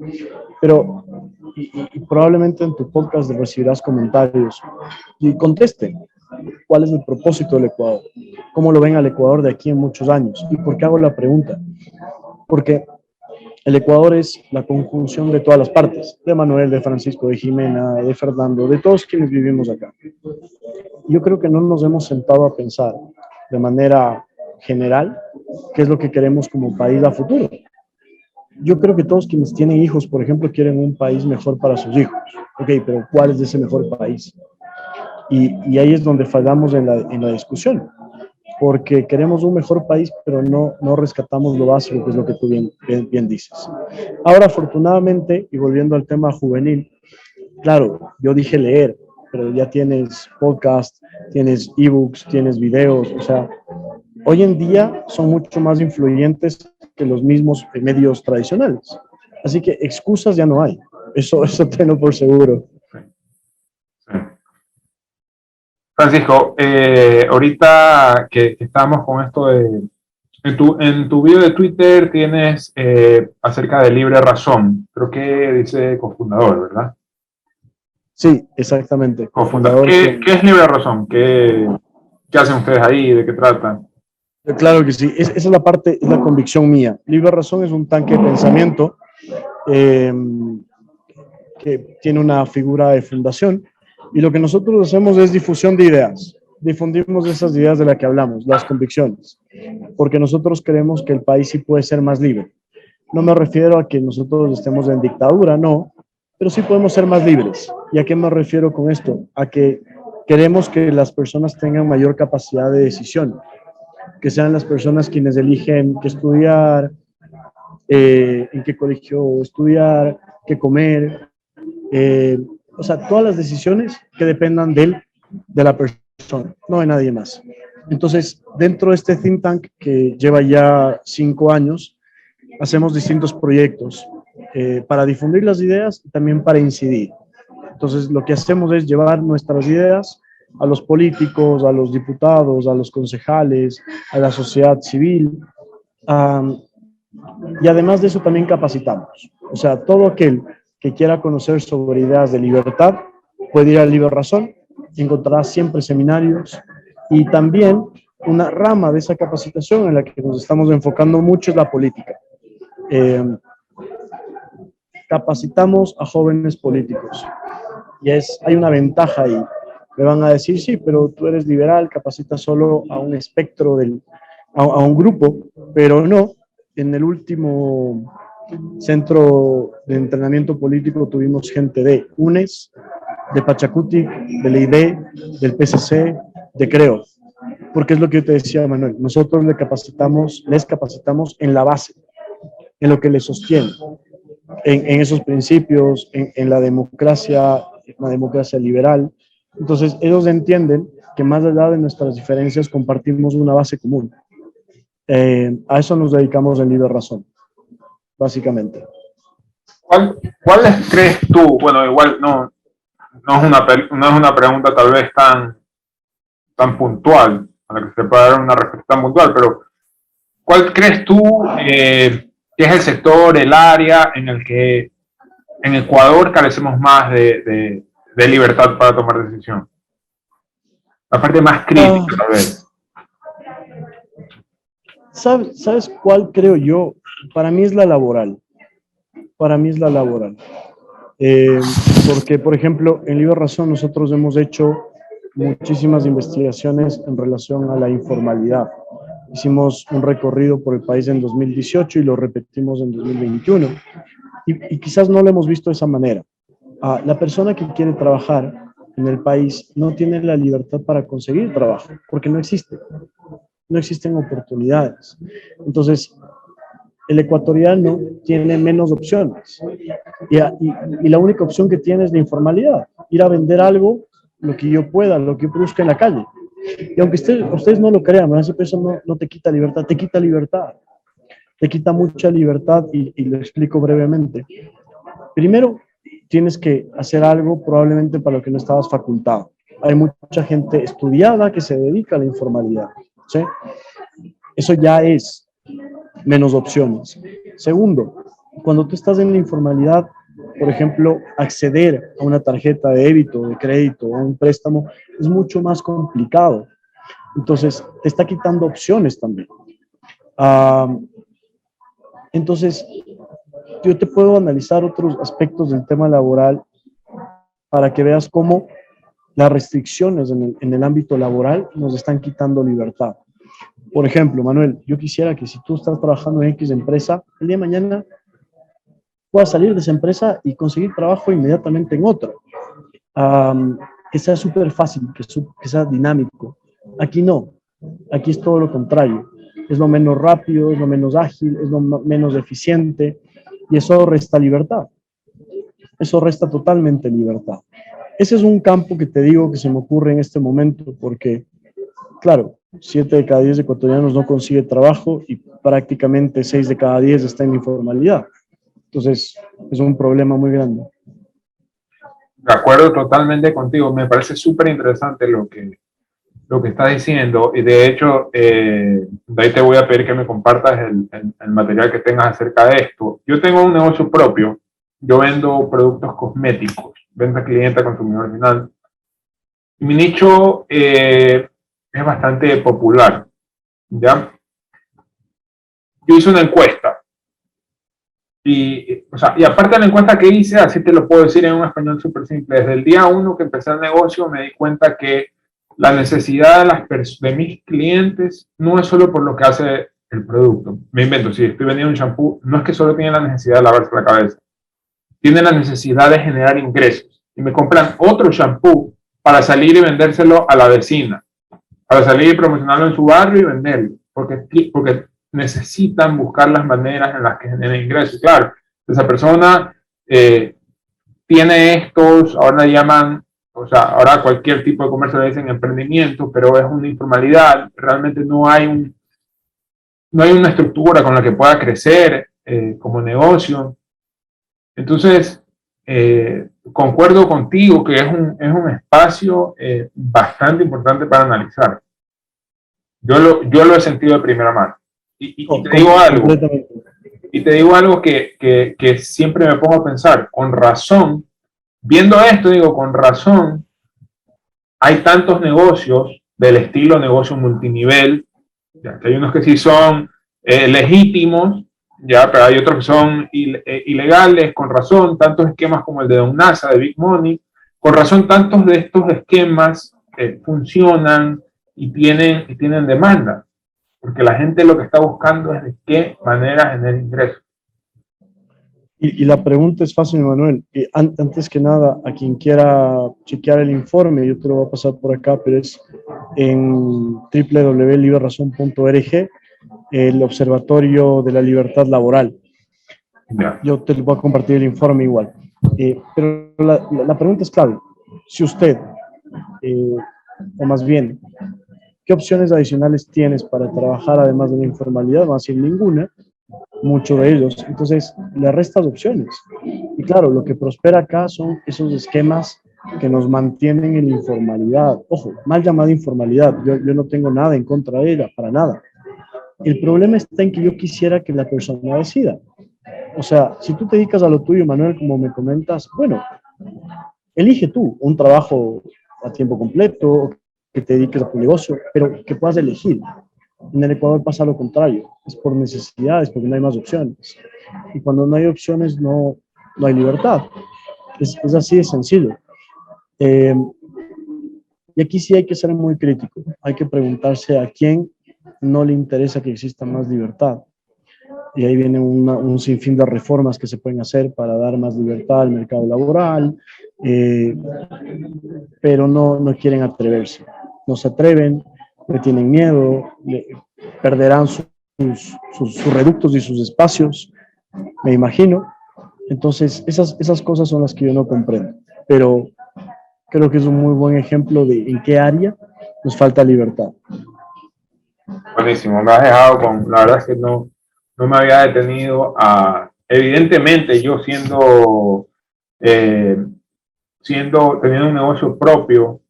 [SPEAKER 2] Pero y probablemente en tu podcast recibirás comentarios y contesten cuál es el propósito del Ecuador, cómo lo ven al Ecuador de aquí en muchos años. ¿Y por qué hago la pregunta? Porque El Ecuador es la conjunción de todas las partes, de Manuel, de Francisco, de Jimena, de Fernando, de todos quienes vivimos acá. Yo creo que no nos hemos sentado a pensar de manera general qué es lo que queremos como país a futuro. Yo creo que todos quienes tienen hijos, por ejemplo, quieren un país mejor para sus hijos. Ok, pero ¿cuál es ese mejor país? Y ahí es donde fallamos en la discusión, porque queremos un mejor país, pero no rescatamos lo básico, que es lo que tú bien dices. Ahora, afortunadamente, y volviendo al tema juvenil, claro, yo dije leer, pero ya tienes podcast, tienes ebooks, tienes videos, o sea, hoy en día son mucho más influyentes que los mismos medios tradicionales. Así que excusas ya no hay. Eso tengo por seguro.
[SPEAKER 1] Sí. Francisco, ahorita que estamos con esto de... En tu video de Twitter tienes acerca de Libre Razón, creo que dice cofundador, ¿verdad?
[SPEAKER 2] Sí, exactamente.
[SPEAKER 1] Cofundador.
[SPEAKER 2] Cofundador con...
[SPEAKER 1] ¿Qué es Libre Razón? ¿Qué hacen ustedes ahí? ¿De qué tratan?
[SPEAKER 2] Claro que sí, esa es la parte, es la convicción mía. Libre Razón es un tanque de pensamiento eh, que tiene una figura de fundación y lo que nosotros hacemos es difusión de ideas. Difundimos esas ideas de las que hablamos, las convicciones, porque nosotros creemos que el país sí puede ser más libre. No me refiero a que nosotros estemos en dictadura, no, pero sí podemos ser más libres. ¿Y a qué me refiero con esto? A que queremos que las personas tengan mayor capacidad de decisión, que sean las personas quienes eligen qué estudiar, en qué colegio estudiar, qué comer, o sea, todas las decisiones que dependan de la persona, no de nadie más. Entonces, dentro de este think tank que lleva ya 5 años, hacemos distintos proyectos para difundir las ideas y también para incidir. Entonces, lo que hacemos es llevar nuestras ideas a los políticos, a los diputados, a los concejales, a la sociedad civil, um, y además de eso también capacitamos. O sea, todo aquel que quiera conocer sobre ideas de libertad puede ir a Libre Razón, encontrará siempre seminarios y también una rama de esa capacitación en la que nos estamos enfocando mucho es la política. Eh, Capacitamos a jóvenes políticos y hay una ventaja ahí. Me van a decir, sí, pero tú eres liberal, capacitas solo a un espectro, a un grupo, pero no. En el último centro de entrenamiento político tuvimos gente de UNES, de Pachacuti, de la ID, del PSC, de Creo. Porque es lo que yo te decía, Manuel, nosotros les capacitamos en la base, en lo que les sostiene, en esos principios, en la democracia liberal. Entonces, ellos entienden que más allá de nuestras diferencias compartimos una base común. A eso nos dedicamos en Libre Razón, básicamente.
[SPEAKER 1] ¿Cuáles crees tú? Bueno, igual no es una pregunta tal vez tan puntual, a la que se puede dar una respuesta tan puntual, pero ¿cuál crees tú que es el sector, el área en el que en Ecuador carecemos más de libertad para tomar decisión? La parte más crítica, tal vez.
[SPEAKER 2] ¿Sabes cuál creo yo? Para mí es la laboral. Para mí es la laboral. Porque, por ejemplo, en Libre Razón nosotros hemos hecho muchísimas investigaciones en relación a la informalidad. Hicimos un recorrido por el país en 2018 y lo repetimos en 2021. Y quizás no lo hemos visto de esa manera. La persona que quiere trabajar en el país no tiene la libertad para conseguir trabajo, porque no existe. No existen oportunidades. Entonces, el ecuatoriano tiene menos opciones. Y la única opción que tiene es la informalidad. Ir a vender algo, lo que yo pueda, lo que yo produzca en la calle. Y aunque ustedes no lo crean, eso no te quita libertad, te quita libertad. Te quita mucha libertad y lo explico brevemente. Primero, tienes que hacer algo probablemente para lo que no estabas facultado. Hay mucha gente estudiada que se dedica a la informalidad, ¿sí? Eso ya es menos opciones. Segundo, cuando tú estás en la informalidad, por ejemplo, acceder a una tarjeta de débito, de crédito o un préstamo es mucho más complicado. Entonces, te está quitando opciones también. Entonces, yo te puedo analizar otros aspectos del tema laboral para que veas cómo las restricciones en el ámbito laboral nos están quitando libertad. Por ejemplo, Manuel, yo quisiera que si tú estás trabajando en X empresa, el día de mañana puedas salir de esa empresa y conseguir trabajo inmediatamente en otra. Que sea súper fácil, que sea dinámico. Aquí no, aquí es todo lo contrario. Es lo menos rápido, es lo menos ágil, es lo menos eficiente y eso resta libertad. Eso resta totalmente libertad. Ese es un campo que te digo que se me ocurre en este momento porque, claro, 7 de cada 10 ecuatorianos no consigue trabajo y prácticamente 6 de cada 10 está en informalidad. Entonces, es un problema muy grande.
[SPEAKER 1] De acuerdo totalmente contigo. Me parece súper interesante lo que estás diciendo. Y de hecho, de ahí te voy a pedir que me compartas el material que tengas acerca de esto. Yo tengo un negocio propio. Yo vendo productos cosméticos, venta cliente a consumidor final. Mi nicho es bastante popular. ¿Ya? Yo hice una encuesta. Y aparte de la encuesta que hice, así te lo puedo decir en un español súper simple, desde el día 1 que empecé el negocio me di cuenta que la necesidad de mis clientes no es solo por lo que hace el producto. Me invento, si estoy vendiendo un shampoo, no es que solo tienen la necesidad de lavarse la cabeza, tienen la necesidad de generar ingresos y me compran otro shampoo para salir y vendérselo a la vecina, para salir y promocionarlo en su barrio y venderlo, porque necesitan buscar las maneras en las que generen ingresos. Claro, esa persona tiene estos, ahora le llaman, ahora cualquier tipo de comercio le dicen emprendimiento, pero es una informalidad, realmente no hay una estructura con la que pueda crecer como negocio. Entonces, concuerdo contigo que es un espacio bastante importante para analizar. Yo lo he sentido de primera mano. Y te digo algo que siempre me pongo a pensar, con razón, viendo esto, digo, con razón, hay tantos negocios del estilo negocio multinivel, ya que hay unos que sí son legítimos, ya, pero hay otros que son ilegales, con razón, tantos esquemas como el de Don NASA, de Big Money, con razón tantos de estos esquemas funcionan y tienen demanda, porque la gente lo que está buscando es de qué manera generar ingresos.
[SPEAKER 2] Y la pregunta es fácil, Manuel. Antes que nada, a quien quiera chequear el informe, yo te lo voy a pasar por acá, pero es en www.librerazon.org, el Observatorio de la Libertad Laboral. Yo te voy a compartir el informe igual. Pero la pregunta es clave. Si usted, o más bien, ¿qué opciones adicionales tienes para trabajar además de la informalidad? No va a decir ninguna, muchos de ellos. Entonces, le restas opciones. Y claro, lo que prospera acá son esos esquemas que nos mantienen en la informalidad. Ojo, mal llamada informalidad. Yo no tengo nada en contra de ella, para nada. El problema está en que yo quisiera que la persona decida. O sea, si tú te dedicas a lo tuyo, Manuel, como me comentas, bueno, elige tú un trabajo a tiempo completo, que te dediques a tu negocio, pero que puedas elegir. En el Ecuador pasa lo contrario, es por necesidades, porque no hay más opciones. Y cuando no hay opciones, no hay libertad. Es así de sencillo. Y aquí sí hay que ser muy crítico. Hay que preguntarse a quién no le interesa que exista más libertad. Y ahí viene un sinfín de reformas que se pueden hacer para dar más libertad al mercado laboral, pero no quieren atreverse. No se atreven, le tienen miedo, perderán sus reductos y sus espacios, me imagino. Entonces, esas cosas son las que yo no comprendo. Pero creo que es un muy buen ejemplo de en qué área nos falta libertad.
[SPEAKER 1] Buenísimo, me has dejado con, la verdad es que no me había detenido a, evidentemente yo teniendo un negocio propio,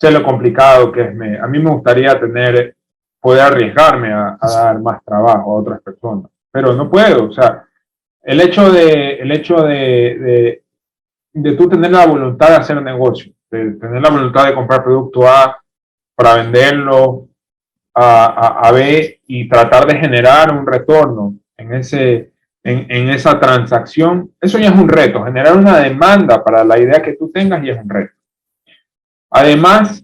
[SPEAKER 1] sé lo complicado que es, a mí me gustaría poder arriesgarme a dar más trabajo a otras personas, pero no puedo, o sea, el hecho de tú tener la voluntad de hacer negocio, de tener la voluntad de comprar producto A para venderlo a B y tratar de generar un retorno en ese en esa transacción, eso ya es un reto. Generar una demanda para la idea que tú tengas ya es un reto. Además,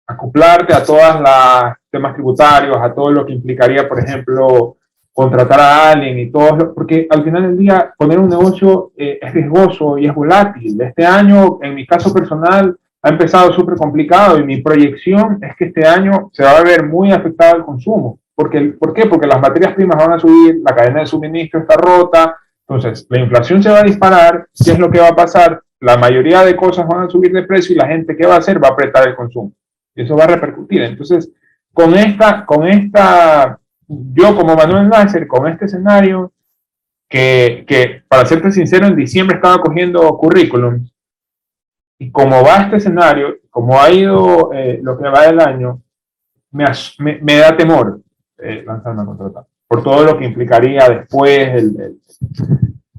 [SPEAKER 1] acoplarte a todos los temas tributarios, a todo lo que implicaría, por ejemplo, contratar a alguien y todo, porque al final del día poner un negocio es riesgoso y es volátil. Este año, en mi caso personal, ha empezado súper complicado y mi proyección es que este año se va a ver muy afectado el consumo. ¿Por qué? Porque las materias primas van a subir, la cadena de suministro está rota, entonces la inflación se va a disparar. ¿Qué es lo que va a pasar? La mayoría de cosas van a subir de precio y la gente, ¿qué va a hacer? Va a apretar el consumo. Y eso va a repercutir. Entonces, yo como Manuel Nasser, con este escenario, que para serte sincero, en diciembre estaba cogiendo currículum, y como va este escenario, como ha ido lo que va del año, me da temor lanzarme a contratar, por todo lo que implicaría después el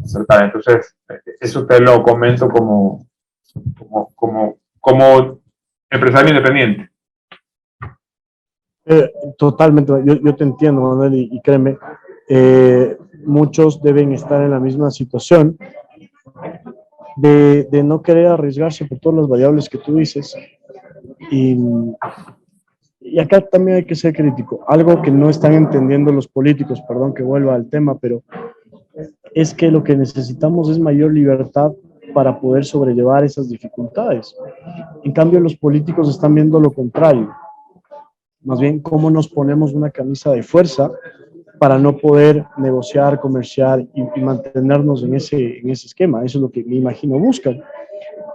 [SPEAKER 1] contratar. Entonces, eso te lo comento como empresario independiente.
[SPEAKER 2] Totalmente, yo te entiendo, Manuel, y créeme, muchos deben estar en la misma situación de no querer arriesgarse por todas las variables que tú dices. Y, y acá también hay que ser crítico. Algo que no están entendiendo los políticos, perdón que vuelva al tema, pero es que lo que necesitamos es mayor libertad para poder sobrellevar esas dificultades. En cambio, los políticos están viendo lo contrario. Más bien, cómo nos ponemos una camisa de fuerza para no poder negociar, comerciar y mantenernos en ese esquema. Eso es lo que me imagino buscan.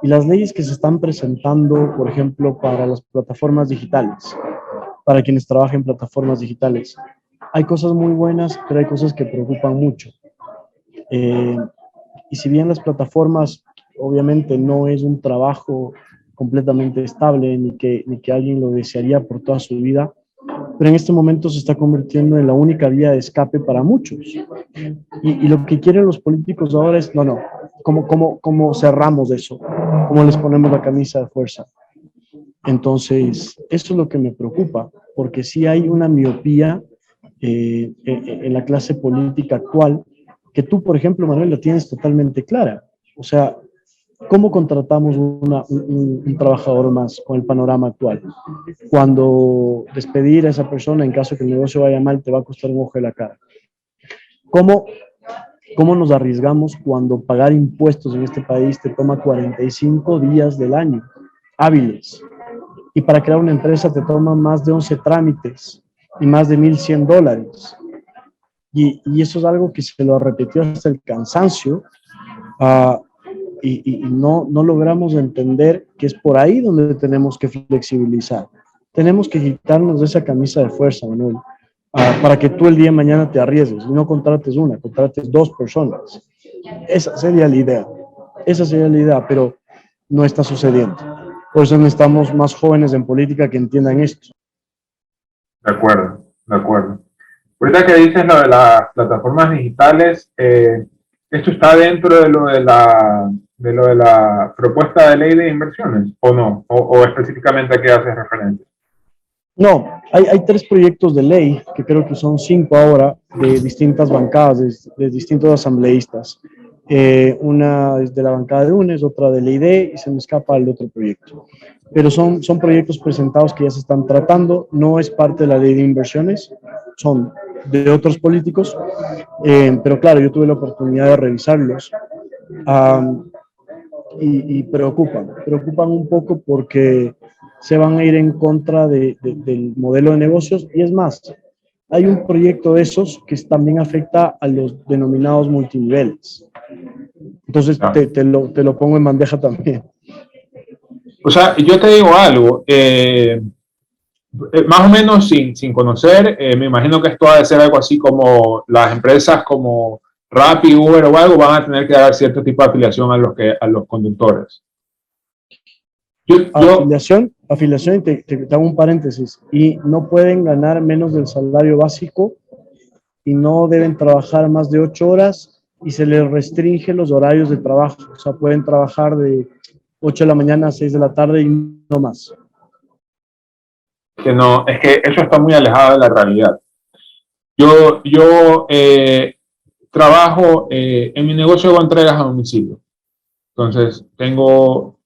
[SPEAKER 2] Y las leyes que se están presentando, por ejemplo, para las plataformas digitales, para quienes trabajan en plataformas digitales, hay cosas muy buenas, pero hay cosas que preocupan mucho. Y si bien las plataformas, obviamente, no es un trabajo completamente estable, ni que alguien lo desearía por toda su vida, pero en este momento se está convirtiendo en la única vía de escape para muchos. Y lo que quieren los políticos ahora es, no, ¿cómo cerramos eso? ¿Cómo les ponemos la camisa de fuerza? Entonces, eso es lo que me preocupa, porque sí hay una miopía en la clase política actual, que tú, por ejemplo, Manuel, la tienes totalmente clara. O sea, ¿cómo contratamos un trabajador más con el panorama actual? Cuando despedir a esa persona, en caso que el negocio vaya mal, te va a costar un ojo de la cara. ¿Cómo, cómo nos arriesgamos cuando pagar impuestos en este país te toma 45 días del año hábiles? Y para crear una empresa te toma más de 11 trámites y más de $1,100. Y eso es algo que se lo repitió hasta el cansancio. Uh, y no logramos entender que es por ahí donde tenemos que flexibilizar. Tenemos que quitarnos de esa camisa de fuerza, Manuel, para que tú el día de mañana te arriesgues y no contrates una, contrates 2 personas. Esa sería la idea, pero no está sucediendo. Por eso necesitamos más jóvenes en política que entiendan esto.
[SPEAKER 1] De acuerdo, de acuerdo. Ahorita que dices lo de las plataformas digitales, ¿esto está dentro de lo de la propuesta de ley de inversiones o no? ¿O específicamente a qué haces referencia?
[SPEAKER 2] No, hay 3 proyectos de ley, que creo que son 5 ahora, de distintas bancadas, de distintos asambleístas. Una es de la bancada de UNES, otra de la ID, y se me escapa el otro proyecto. Pero son proyectos presentados que ya se están tratando, no es parte de la ley de inversiones, son de otros políticos, pero claro, yo tuve la oportunidad de revisarlos y preocupan un poco porque se van a ir en contra del modelo de negocios. Y es más, hay un proyecto de esos que también afecta a los denominados multiniveles. Entonces, te lo pongo en bandeja también.
[SPEAKER 1] O sea, yo te digo algo, más o menos sin conocer, me imagino que esto va a ser algo así como las empresas como Rappi, Uber o algo van a tener que dar cierto tipo de afiliación a los conductores.
[SPEAKER 2] Afiliación, y te hago un paréntesis, y no pueden ganar menos del salario básico y no deben trabajar más de 8 horas y se les restringe los horarios de trabajo. O sea, pueden trabajar de 8 de la mañana a 6 de la tarde y no más.
[SPEAKER 1] Que no, es que eso está muy alejado de la realidad. Yo trabajo en mi negocio de entregas a domicilio. Entonces, tengo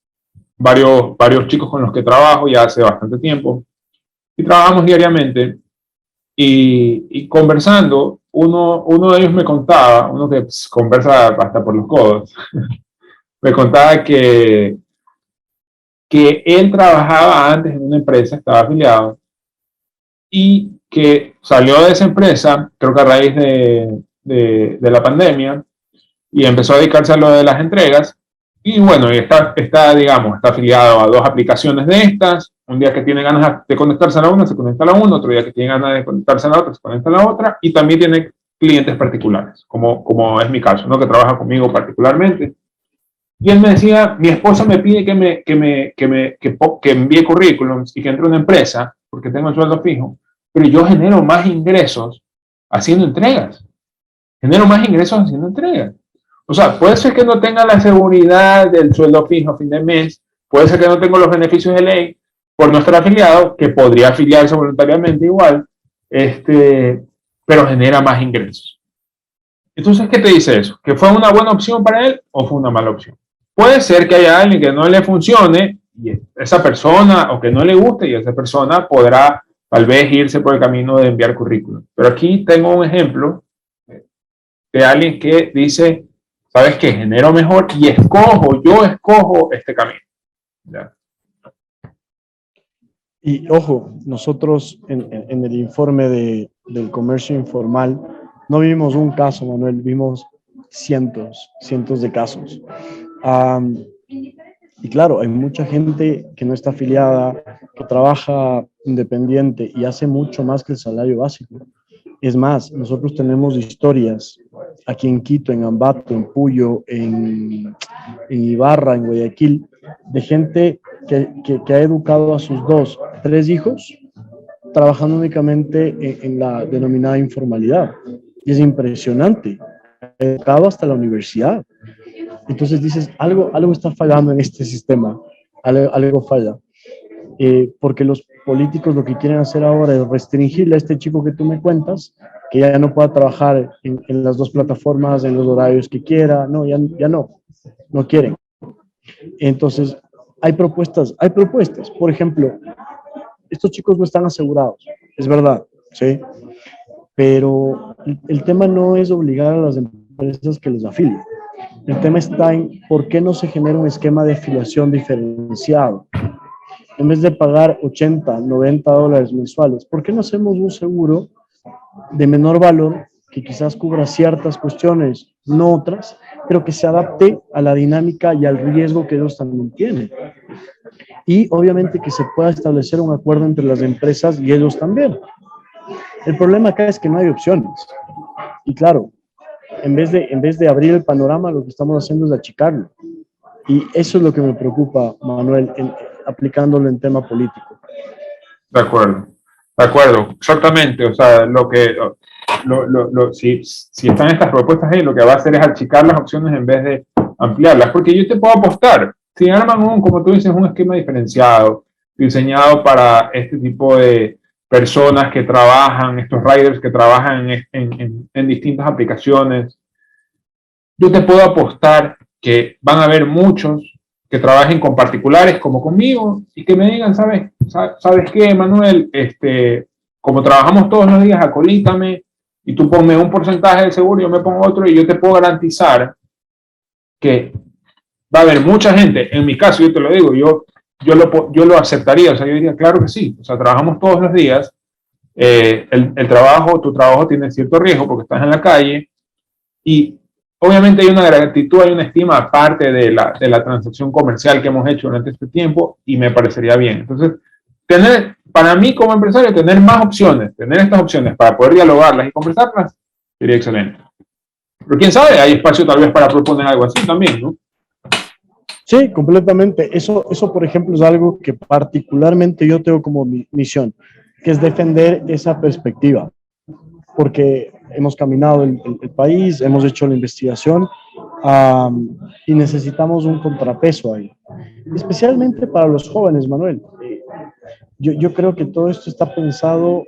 [SPEAKER 1] varios chicos con los que trabajo ya hace bastante tiempo y trabajamos diariamente y conversando, uno de ellos me contaba, uno que conversa hasta por los codos, me contaba que él trabajaba antes en una empresa, estaba afiliado, y que salió de esa empresa, creo que a raíz de la pandemia, y empezó a dedicarse a lo de las entregas. Y bueno, digamos, está afiliado a dos aplicaciones de estas. Un día que tiene ganas de conectarse a la una, se conecta a la una. Otro día que tiene ganas de conectarse a la otra, se conecta a la otra. Y también tiene clientes particulares, como es mi caso, ¿no? Que trabaja conmigo particularmente. Y él me decía, mi esposa me pide que envíe currículums y que entre a una empresa, porque tengo el sueldo fijo, pero yo genero más ingresos haciendo entregas. Genero más ingresos haciendo entregas. O sea, puede ser que no tenga la seguridad del sueldo fijo a fin de mes, puede ser que no tenga los beneficios de ley por no estar afiliado, que podría afiliarse voluntariamente igual, pero genera más ingresos. Entonces, ¿qué te dice eso? ¿Que fue una buena opción para él o fue una mala opción? Puede ser que haya alguien que no le funcione y esa persona, o que no le guste, y esa persona podrá tal vez irse por el camino de enviar currículum. Pero aquí tengo un ejemplo de alguien que dice, ¿sabes qué? Genero mejor y yo escojo este camino. ¿Ya?
[SPEAKER 2] Y ojo, nosotros en el informe del comercio informal no vimos un caso, Manuel, vimos cientos de casos. Y claro, hay mucha gente que no está afiliada, que trabaja independiente y hace mucho más que el salario básico. Es más, nosotros tenemos historias aquí en Quito, en Ambato, en Puyo, en Ibarra, en Guayaquil, de gente que ha educado a sus 3 hijos trabajando únicamente en la denominada informalidad. Y es impresionante. Ha educado hasta la universidad. Entonces dices, algo está fallando en este sistema, algo falla. Porque los políticos lo que quieren hacer ahora es restringirle a este chico que tú me cuentas, que ya no pueda trabajar en las 2 plataformas, en los horarios que quiera, no, ya no quieren. Entonces, hay propuestas. Por ejemplo, estos chicos no están asegurados, es verdad, ¿sí? Pero el tema no es obligar a las empresas que los afilien. El tema está en por qué no se genera un esquema de afiliación diferenciado. En vez de pagar 80, 90 dólares mensuales, ¿por qué no hacemos un seguro de menor valor que quizás cubra ciertas cuestiones, no otras, pero que se adapte a la dinámica y al riesgo que ellos también tienen? Y obviamente que se pueda establecer un acuerdo entre las empresas y ellos también. El problema acá es que no hay opciones. Y claro, en vez de abrir el panorama, lo que estamos haciendo es achicarlo. Y eso es lo que me preocupa, Manuel, aplicándolo en tema político.
[SPEAKER 1] De acuerdo, exactamente. O sea, si están estas propuestas ahí, lo que va a hacer es achicar las opciones en vez de ampliarlas. Porque yo te puedo apostar, si arman como tú dices, un esquema diferenciado, diseñado para este tipo de personas que trabajan, estos riders que trabajan en distintas aplicaciones, yo te puedo apostar que van a haber muchos que trabajen con particulares como conmigo y que me digan, ¿sabes qué, Manuel? Como trabajamos todos los días, acolítame y tú ponme un porcentaje del seguro, yo me pongo otro y yo te puedo garantizar que va a haber mucha gente. En mi caso, yo te lo digo, yo lo aceptaría, o sea, yo diría, claro que sí, o sea, trabajamos todos los días, tu trabajo tiene cierto riesgo porque estás en la calle y obviamente hay una gratitud, hay una estima aparte de la transacción comercial que hemos hecho durante este tiempo y me parecería bien. Entonces, para mí como empresario, tener más opciones, tener estas opciones para poder dialogarlas y conversarlas, sería excelente. Pero quién sabe, hay espacio tal vez para proponer algo así también, ¿no?
[SPEAKER 2] Sí, completamente. Eso, por ejemplo, es algo que particularmente yo tengo como misión, que es defender esa perspectiva, porque hemos caminado el país, hemos hecho la investigación y necesitamos un contrapeso ahí, especialmente para los jóvenes, Manuel. Yo creo que todo esto está pensado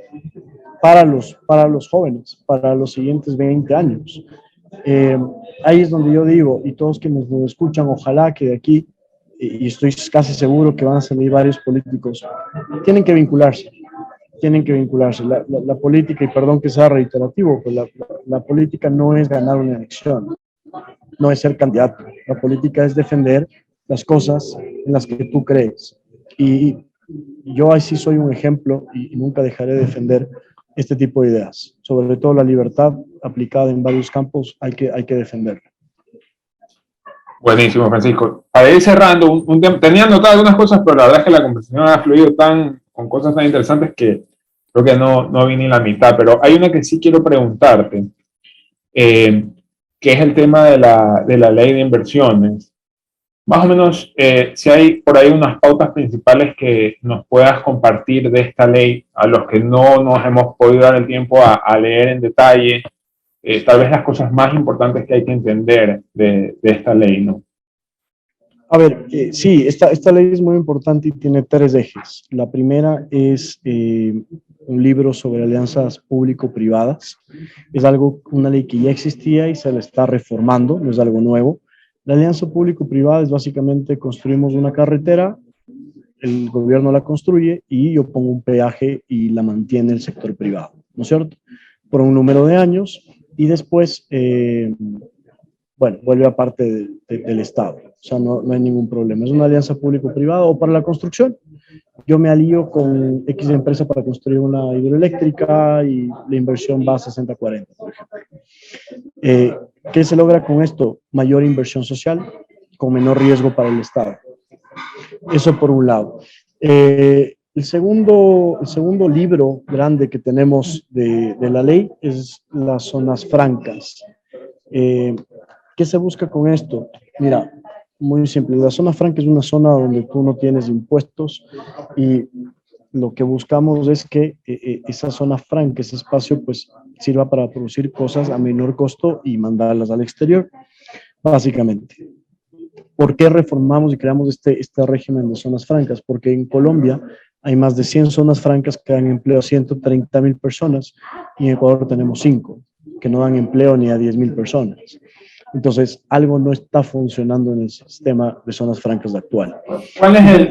[SPEAKER 2] para los jóvenes, para los siguientes 20 años. Ahí es donde yo digo, y todos quienes nos escuchan, ojalá que de aquí, y estoy casi seguro que van a salir varios políticos, tienen que vincularse, tienen que vincularse. La política, y perdón que sea reiterativo, pues la política no es ganar una elección, no es ser candidato. La política es defender las cosas en las que tú crees. Y yo ahí sí soy un ejemplo y nunca dejaré de defender este tipo de ideas. Sobre todo la libertad aplicada en varios campos hay que defenderla.
[SPEAKER 1] Buenísimo, Francisco. Para ir cerrando, tenía anotado algunas cosas, pero la verdad es que la conversación ha fluido con cosas tan interesantes que creo que no vi ni la mitad, pero hay una que sí quiero preguntarte, que es el tema de la ley de inversiones. Más o menos, si hay por ahí unas pautas principales que nos puedas compartir de esta ley, a los que no nos hemos podido dar el tiempo a leer en detalle, tal vez las cosas más importantes que hay que entender de esta ley, ¿no?
[SPEAKER 2] A ver, sí, esta ley es muy importante y tiene tres ejes. La primera es un libro sobre alianzas público-privadas. Es una ley que ya existía y se la está reformando, no es algo nuevo. La alianza público-privada es básicamente construimos una carretera, el gobierno la construye y yo pongo un peaje y la mantiene el sector privado, ¿no es cierto? Por un número de años y después, bueno, vuelve a parte del Estado. O sea, no hay ningún problema. Es una alianza público-privada o para la construcción. Yo me alío con X empresa para construir una hidroeléctrica y la inversión va a 60-40, por ejemplo. ¿Qué se logra con esto? Mayor inversión social con menor riesgo para el Estado. Eso por un lado. El segundo libro grande que tenemos de la ley es las zonas francas. ¿Qué se busca con esto? Mira, muy simple. La zona franca es una zona donde tú no tienes impuestos y lo que buscamos es que esa zona franca, ese espacio, pues sirva para producir cosas a menor costo y mandarlas al exterior, básicamente. ¿Por qué reformamos y creamos este régimen de zonas francas? Porque en Colombia hay más de 100 zonas francas que dan empleo a 130.000 personas y en Ecuador tenemos 5 que no dan empleo ni a 10.000 personas. Entonces, algo no está funcionando en el sistema de zonas francas actual.
[SPEAKER 1] ¿Cuál es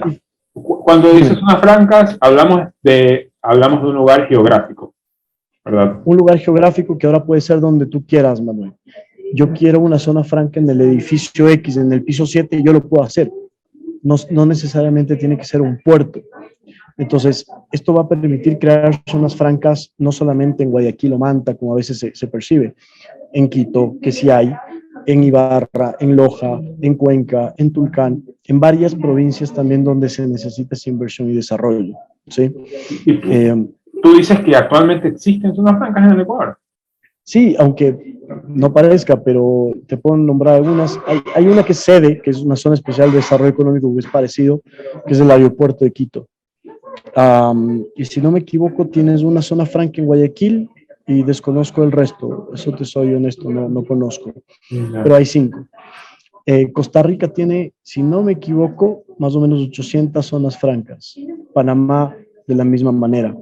[SPEAKER 1] cuando dices zonas francas, hablamos de un lugar geográfico, ¿verdad?
[SPEAKER 2] Un lugar geográfico que ahora puede ser donde tú quieras, Manuel. Yo quiero una zona franca en el edificio X, en el piso 7, yo lo puedo hacer. No necesariamente tiene que ser un puerto. Entonces, esto va a permitir crear zonas francas no solamente en Guayaquil o Manta, como a veces se percibe, en Quito, que sí hay, en Ibarra, en Loja, en Cuenca, en Tulcán, en varias provincias también donde se necesita esa inversión y desarrollo, ¿sí?
[SPEAKER 1] ¿Y tú dices que actualmente existen zonas francas en el Ecuador?
[SPEAKER 2] Sí, aunque no parezca, pero te puedo nombrar algunas. Hay una que es sede, que es una zona especial de desarrollo económico que es parecido, que es el aeropuerto de Quito. Y si no me equivoco, tienes una zona franca en Guayaquil y desconozco el resto. Eso te soy honesto, no conozco. Pero hay 5. Costa Rica tiene, si no me equivoco, más o menos 800 zonas francas. Panamá de la misma manera.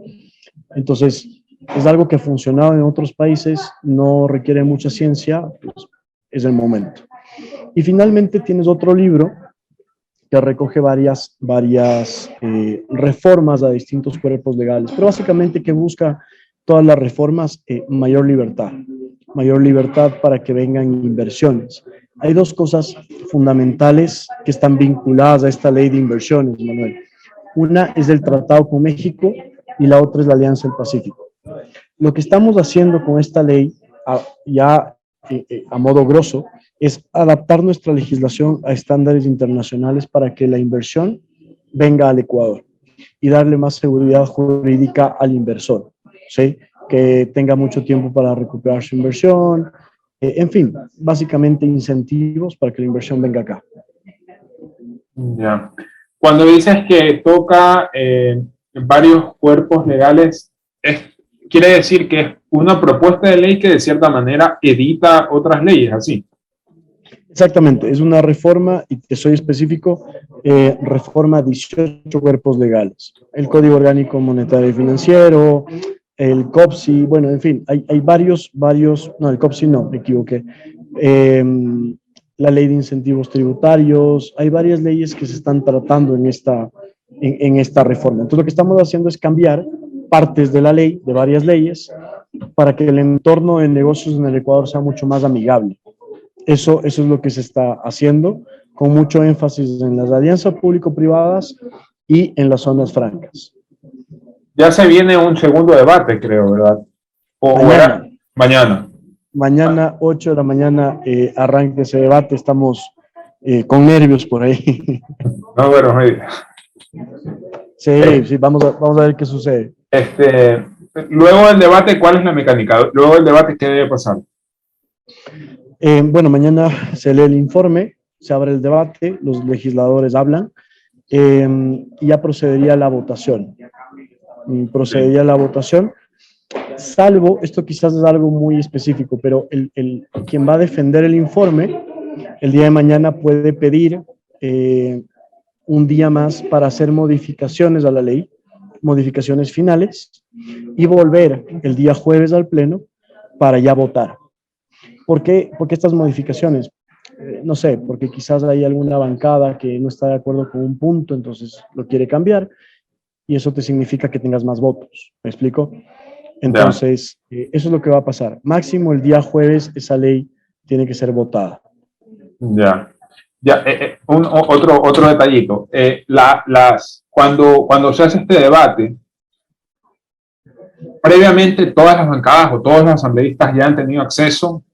[SPEAKER 2] Entonces, es algo que ha funcionado en otros países, no requiere mucha ciencia, pues es el momento. Y finalmente tienes otro libro que recoge varias reformas a distintos cuerpos legales, pero básicamente que busca todas las reformas, mayor libertad para que vengan inversiones. Hay 2 cosas fundamentales que están vinculadas a esta ley de inversiones, Manuel. Una es el tratado con México y la otra es la Alianza del Pacífico. Lo que estamos haciendo con esta ley, a modo grosso, es adaptar nuestra legislación a estándares internacionales para que la inversión venga al Ecuador y darle más seguridad jurídica al inversor, ¿sí? Que tenga mucho tiempo para recuperar su inversión, en fin, básicamente incentivos para que la inversión venga acá.
[SPEAKER 1] Ya. Cuando dices que toca varios cuerpos legales, quiere decir que es una propuesta de ley que de cierta manera edita otras leyes, así.
[SPEAKER 2] Exactamente, es una reforma, y te soy específico, reforma 18 cuerpos legales. El Código Orgánico Monetario y Financiero, el COPSI, bueno, en fin, hay varios, no, el COPSI no, me equivoqué. Eh, la ley de incentivos tributarios, hay varias leyes que se están tratando en esta reforma. Entonces, lo que estamos haciendo es cambiar partes de la ley, de varias leyes, para que el entorno de negocios en el Ecuador sea mucho más amigable. Eso es lo que se está haciendo, con mucho énfasis en las alianzas público-privadas y en las zonas francas.
[SPEAKER 1] Ya se viene un segundo debate, creo, ¿verdad? O era mañana.
[SPEAKER 2] Mañana, 8 de la mañana, arranca ese debate. Estamos con nervios por ahí.
[SPEAKER 1] No, bueno,
[SPEAKER 2] Sí, vamos a ver qué sucede.
[SPEAKER 1] Luego del debate, ¿cuál es la mecánica? Luego del debate, ¿qué debe pasar?
[SPEAKER 2] Bueno, mañana se lee el informe, se abre el debate, los legisladores hablan y ya procedería a la votación. Salvo, esto quizás es algo muy específico, pero quien va a defender el informe el día de mañana puede pedir un día más para hacer modificaciones a la ley, modificaciones finales, y volver el día jueves al pleno para ya votar. ¿Por qué estas modificaciones? No sé, porque quizás hay alguna bancada que no está de acuerdo con un punto, entonces lo quiere cambiar, y eso te significa que tengas más votos. ¿Me explico? Entonces, eso es lo que va a pasar. Máximo el día jueves esa ley tiene que ser votada.
[SPEAKER 1] Otro detallito. Cuando se hace este debate, previamente todas las bancadas o todos los asambleístas ya han tenido acceso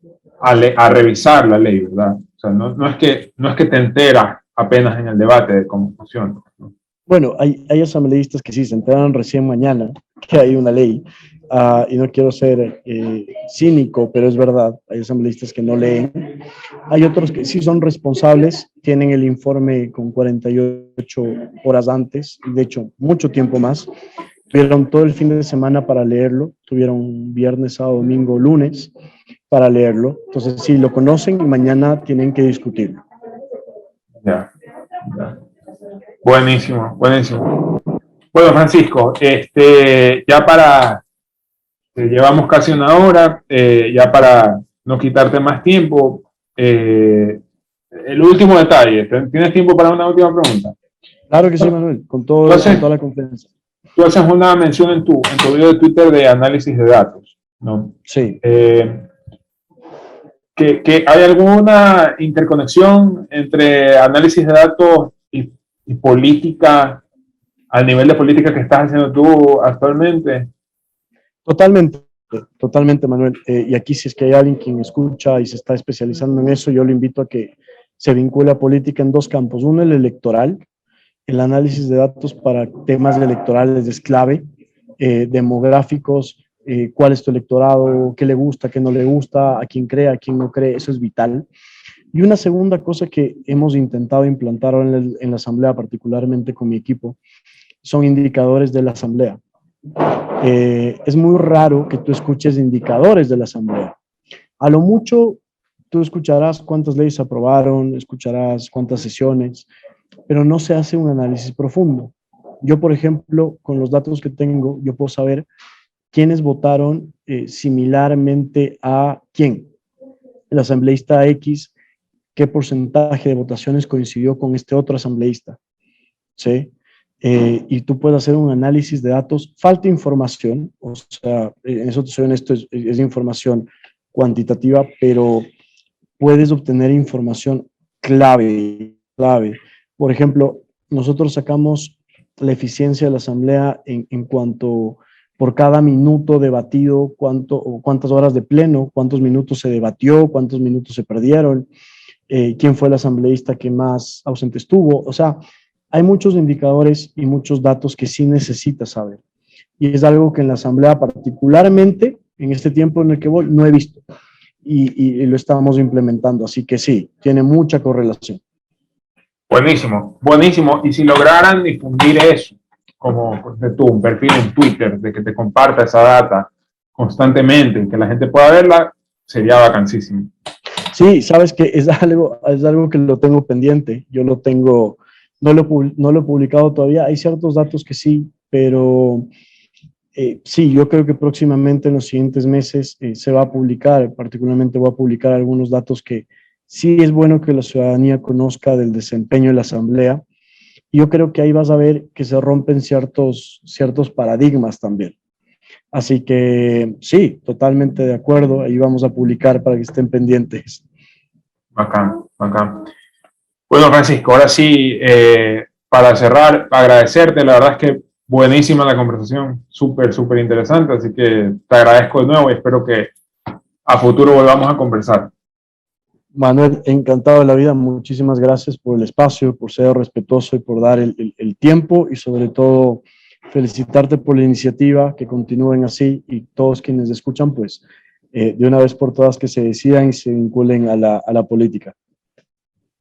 [SPEAKER 1] a revisar la ley, ¿verdad? O sea, no es que te enteras apenas en el debate de cómo funciona, ¿no?
[SPEAKER 2] Bueno, hay asambleístas que sí se enteran recién mañana que hay una ley, y no quiero ser cínico, pero es verdad, hay asambleístas que no leen. Hay otros que sí son responsables, tienen el informe con 48 horas antes, de hecho, mucho tiempo más. Tuvieron todo el fin de semana para leerlo, tuvieron viernes, sábado, domingo, lunes para leerlo. Entonces, sí, lo conocen y mañana tienen que discutirlo.
[SPEAKER 1] Ya. Buenísimo. Bueno, Francisco, llevamos casi una hora, ya para no quitarte más tiempo, el último detalle, ¿tienes tiempo para una última pregunta?
[SPEAKER 2] Claro que sí, Manuel, con toda la confianza.
[SPEAKER 1] Tú haces una mención en tu video de Twitter de análisis de datos, ¿no?
[SPEAKER 2] Sí.
[SPEAKER 1] ¿Que hay alguna interconexión entre análisis de datos y política, al nivel de política que estás haciendo tú actualmente?
[SPEAKER 2] Totalmente, Manuel. Y aquí, si es que hay alguien quien escucha y se está especializando en eso, yo le invito a que se vincule a política en dos campos. Uno, el electoral. El análisis de datos para temas electorales es clave, demográficos, cuál es tu electorado, qué le gusta, qué no le gusta, a quién cree, a quién no cree, eso es vital. Y una segunda cosa que hemos intentado implantar en la asamblea, particularmente con mi equipo, son indicadores de la asamblea. Es muy raro que tú escuches indicadores de la asamblea. A lo mucho, tú escucharás cuántas leyes se aprobaron, escucharás cuántas sesiones, pero no se hace un análisis profundo. Yo, por ejemplo, con los datos que tengo, yo puedo saber quiénes votaron similarmente a quién. El asambleísta X, qué porcentaje de votaciones coincidió con este otro asambleísta, ¿sí? Y tú puedes hacer un análisis de datos. Falta información, o sea, en eso te soy honesto, es información cuantitativa, pero puedes obtener información clave. Por ejemplo, nosotros sacamos la eficiencia de la asamblea en cuanto por cada minuto debatido, cuántas horas de pleno, cuántos minutos se debatió, cuántos minutos se perdieron, quién fue el asambleísta que más ausente estuvo. O sea, hay muchos indicadores y muchos datos que sí necesitas saber. Y es algo que en la asamblea, particularmente en este tiempo en el que voy, no he visto. Y lo estamos implementando. Así que sí, tiene mucha correlación.
[SPEAKER 1] Buenísimo. Y si lograran difundir eso, como de tú, un perfil en Twitter, de que te comparta esa data constantemente y que la gente pueda verla, sería vacancísimo.
[SPEAKER 2] Sí, sabes que es algo que lo tengo pendiente. Yo lo tengo, no lo he publicado todavía. Hay ciertos datos que sí, pero Sí, yo creo que próximamente en los siguientes meses se va a publicar, particularmente voy a publicar algunos datos que sí es bueno que la ciudadanía conozca del desempeño de la Asamblea. Y yo creo que ahí vas a ver que se rompen ciertos paradigmas también. Así que sí, totalmente de acuerdo. Ahí vamos a publicar para que estén pendientes.
[SPEAKER 1] Bacán, bacán. Bueno, Francisco, ahora sí, para cerrar, agradecerte, la verdad es que buenísima la conversación, súper, súper interesante, así que te agradezco de nuevo y espero que a futuro volvamos a conversar.
[SPEAKER 2] Manuel, encantado de la vida. Muchísimas gracias por el espacio, por ser respetuoso y por dar el tiempo y sobre todo felicitarte por la iniciativa, que continúen así y todos quienes escuchan, pues de una vez por todas que se decidan y se vinculen a la política.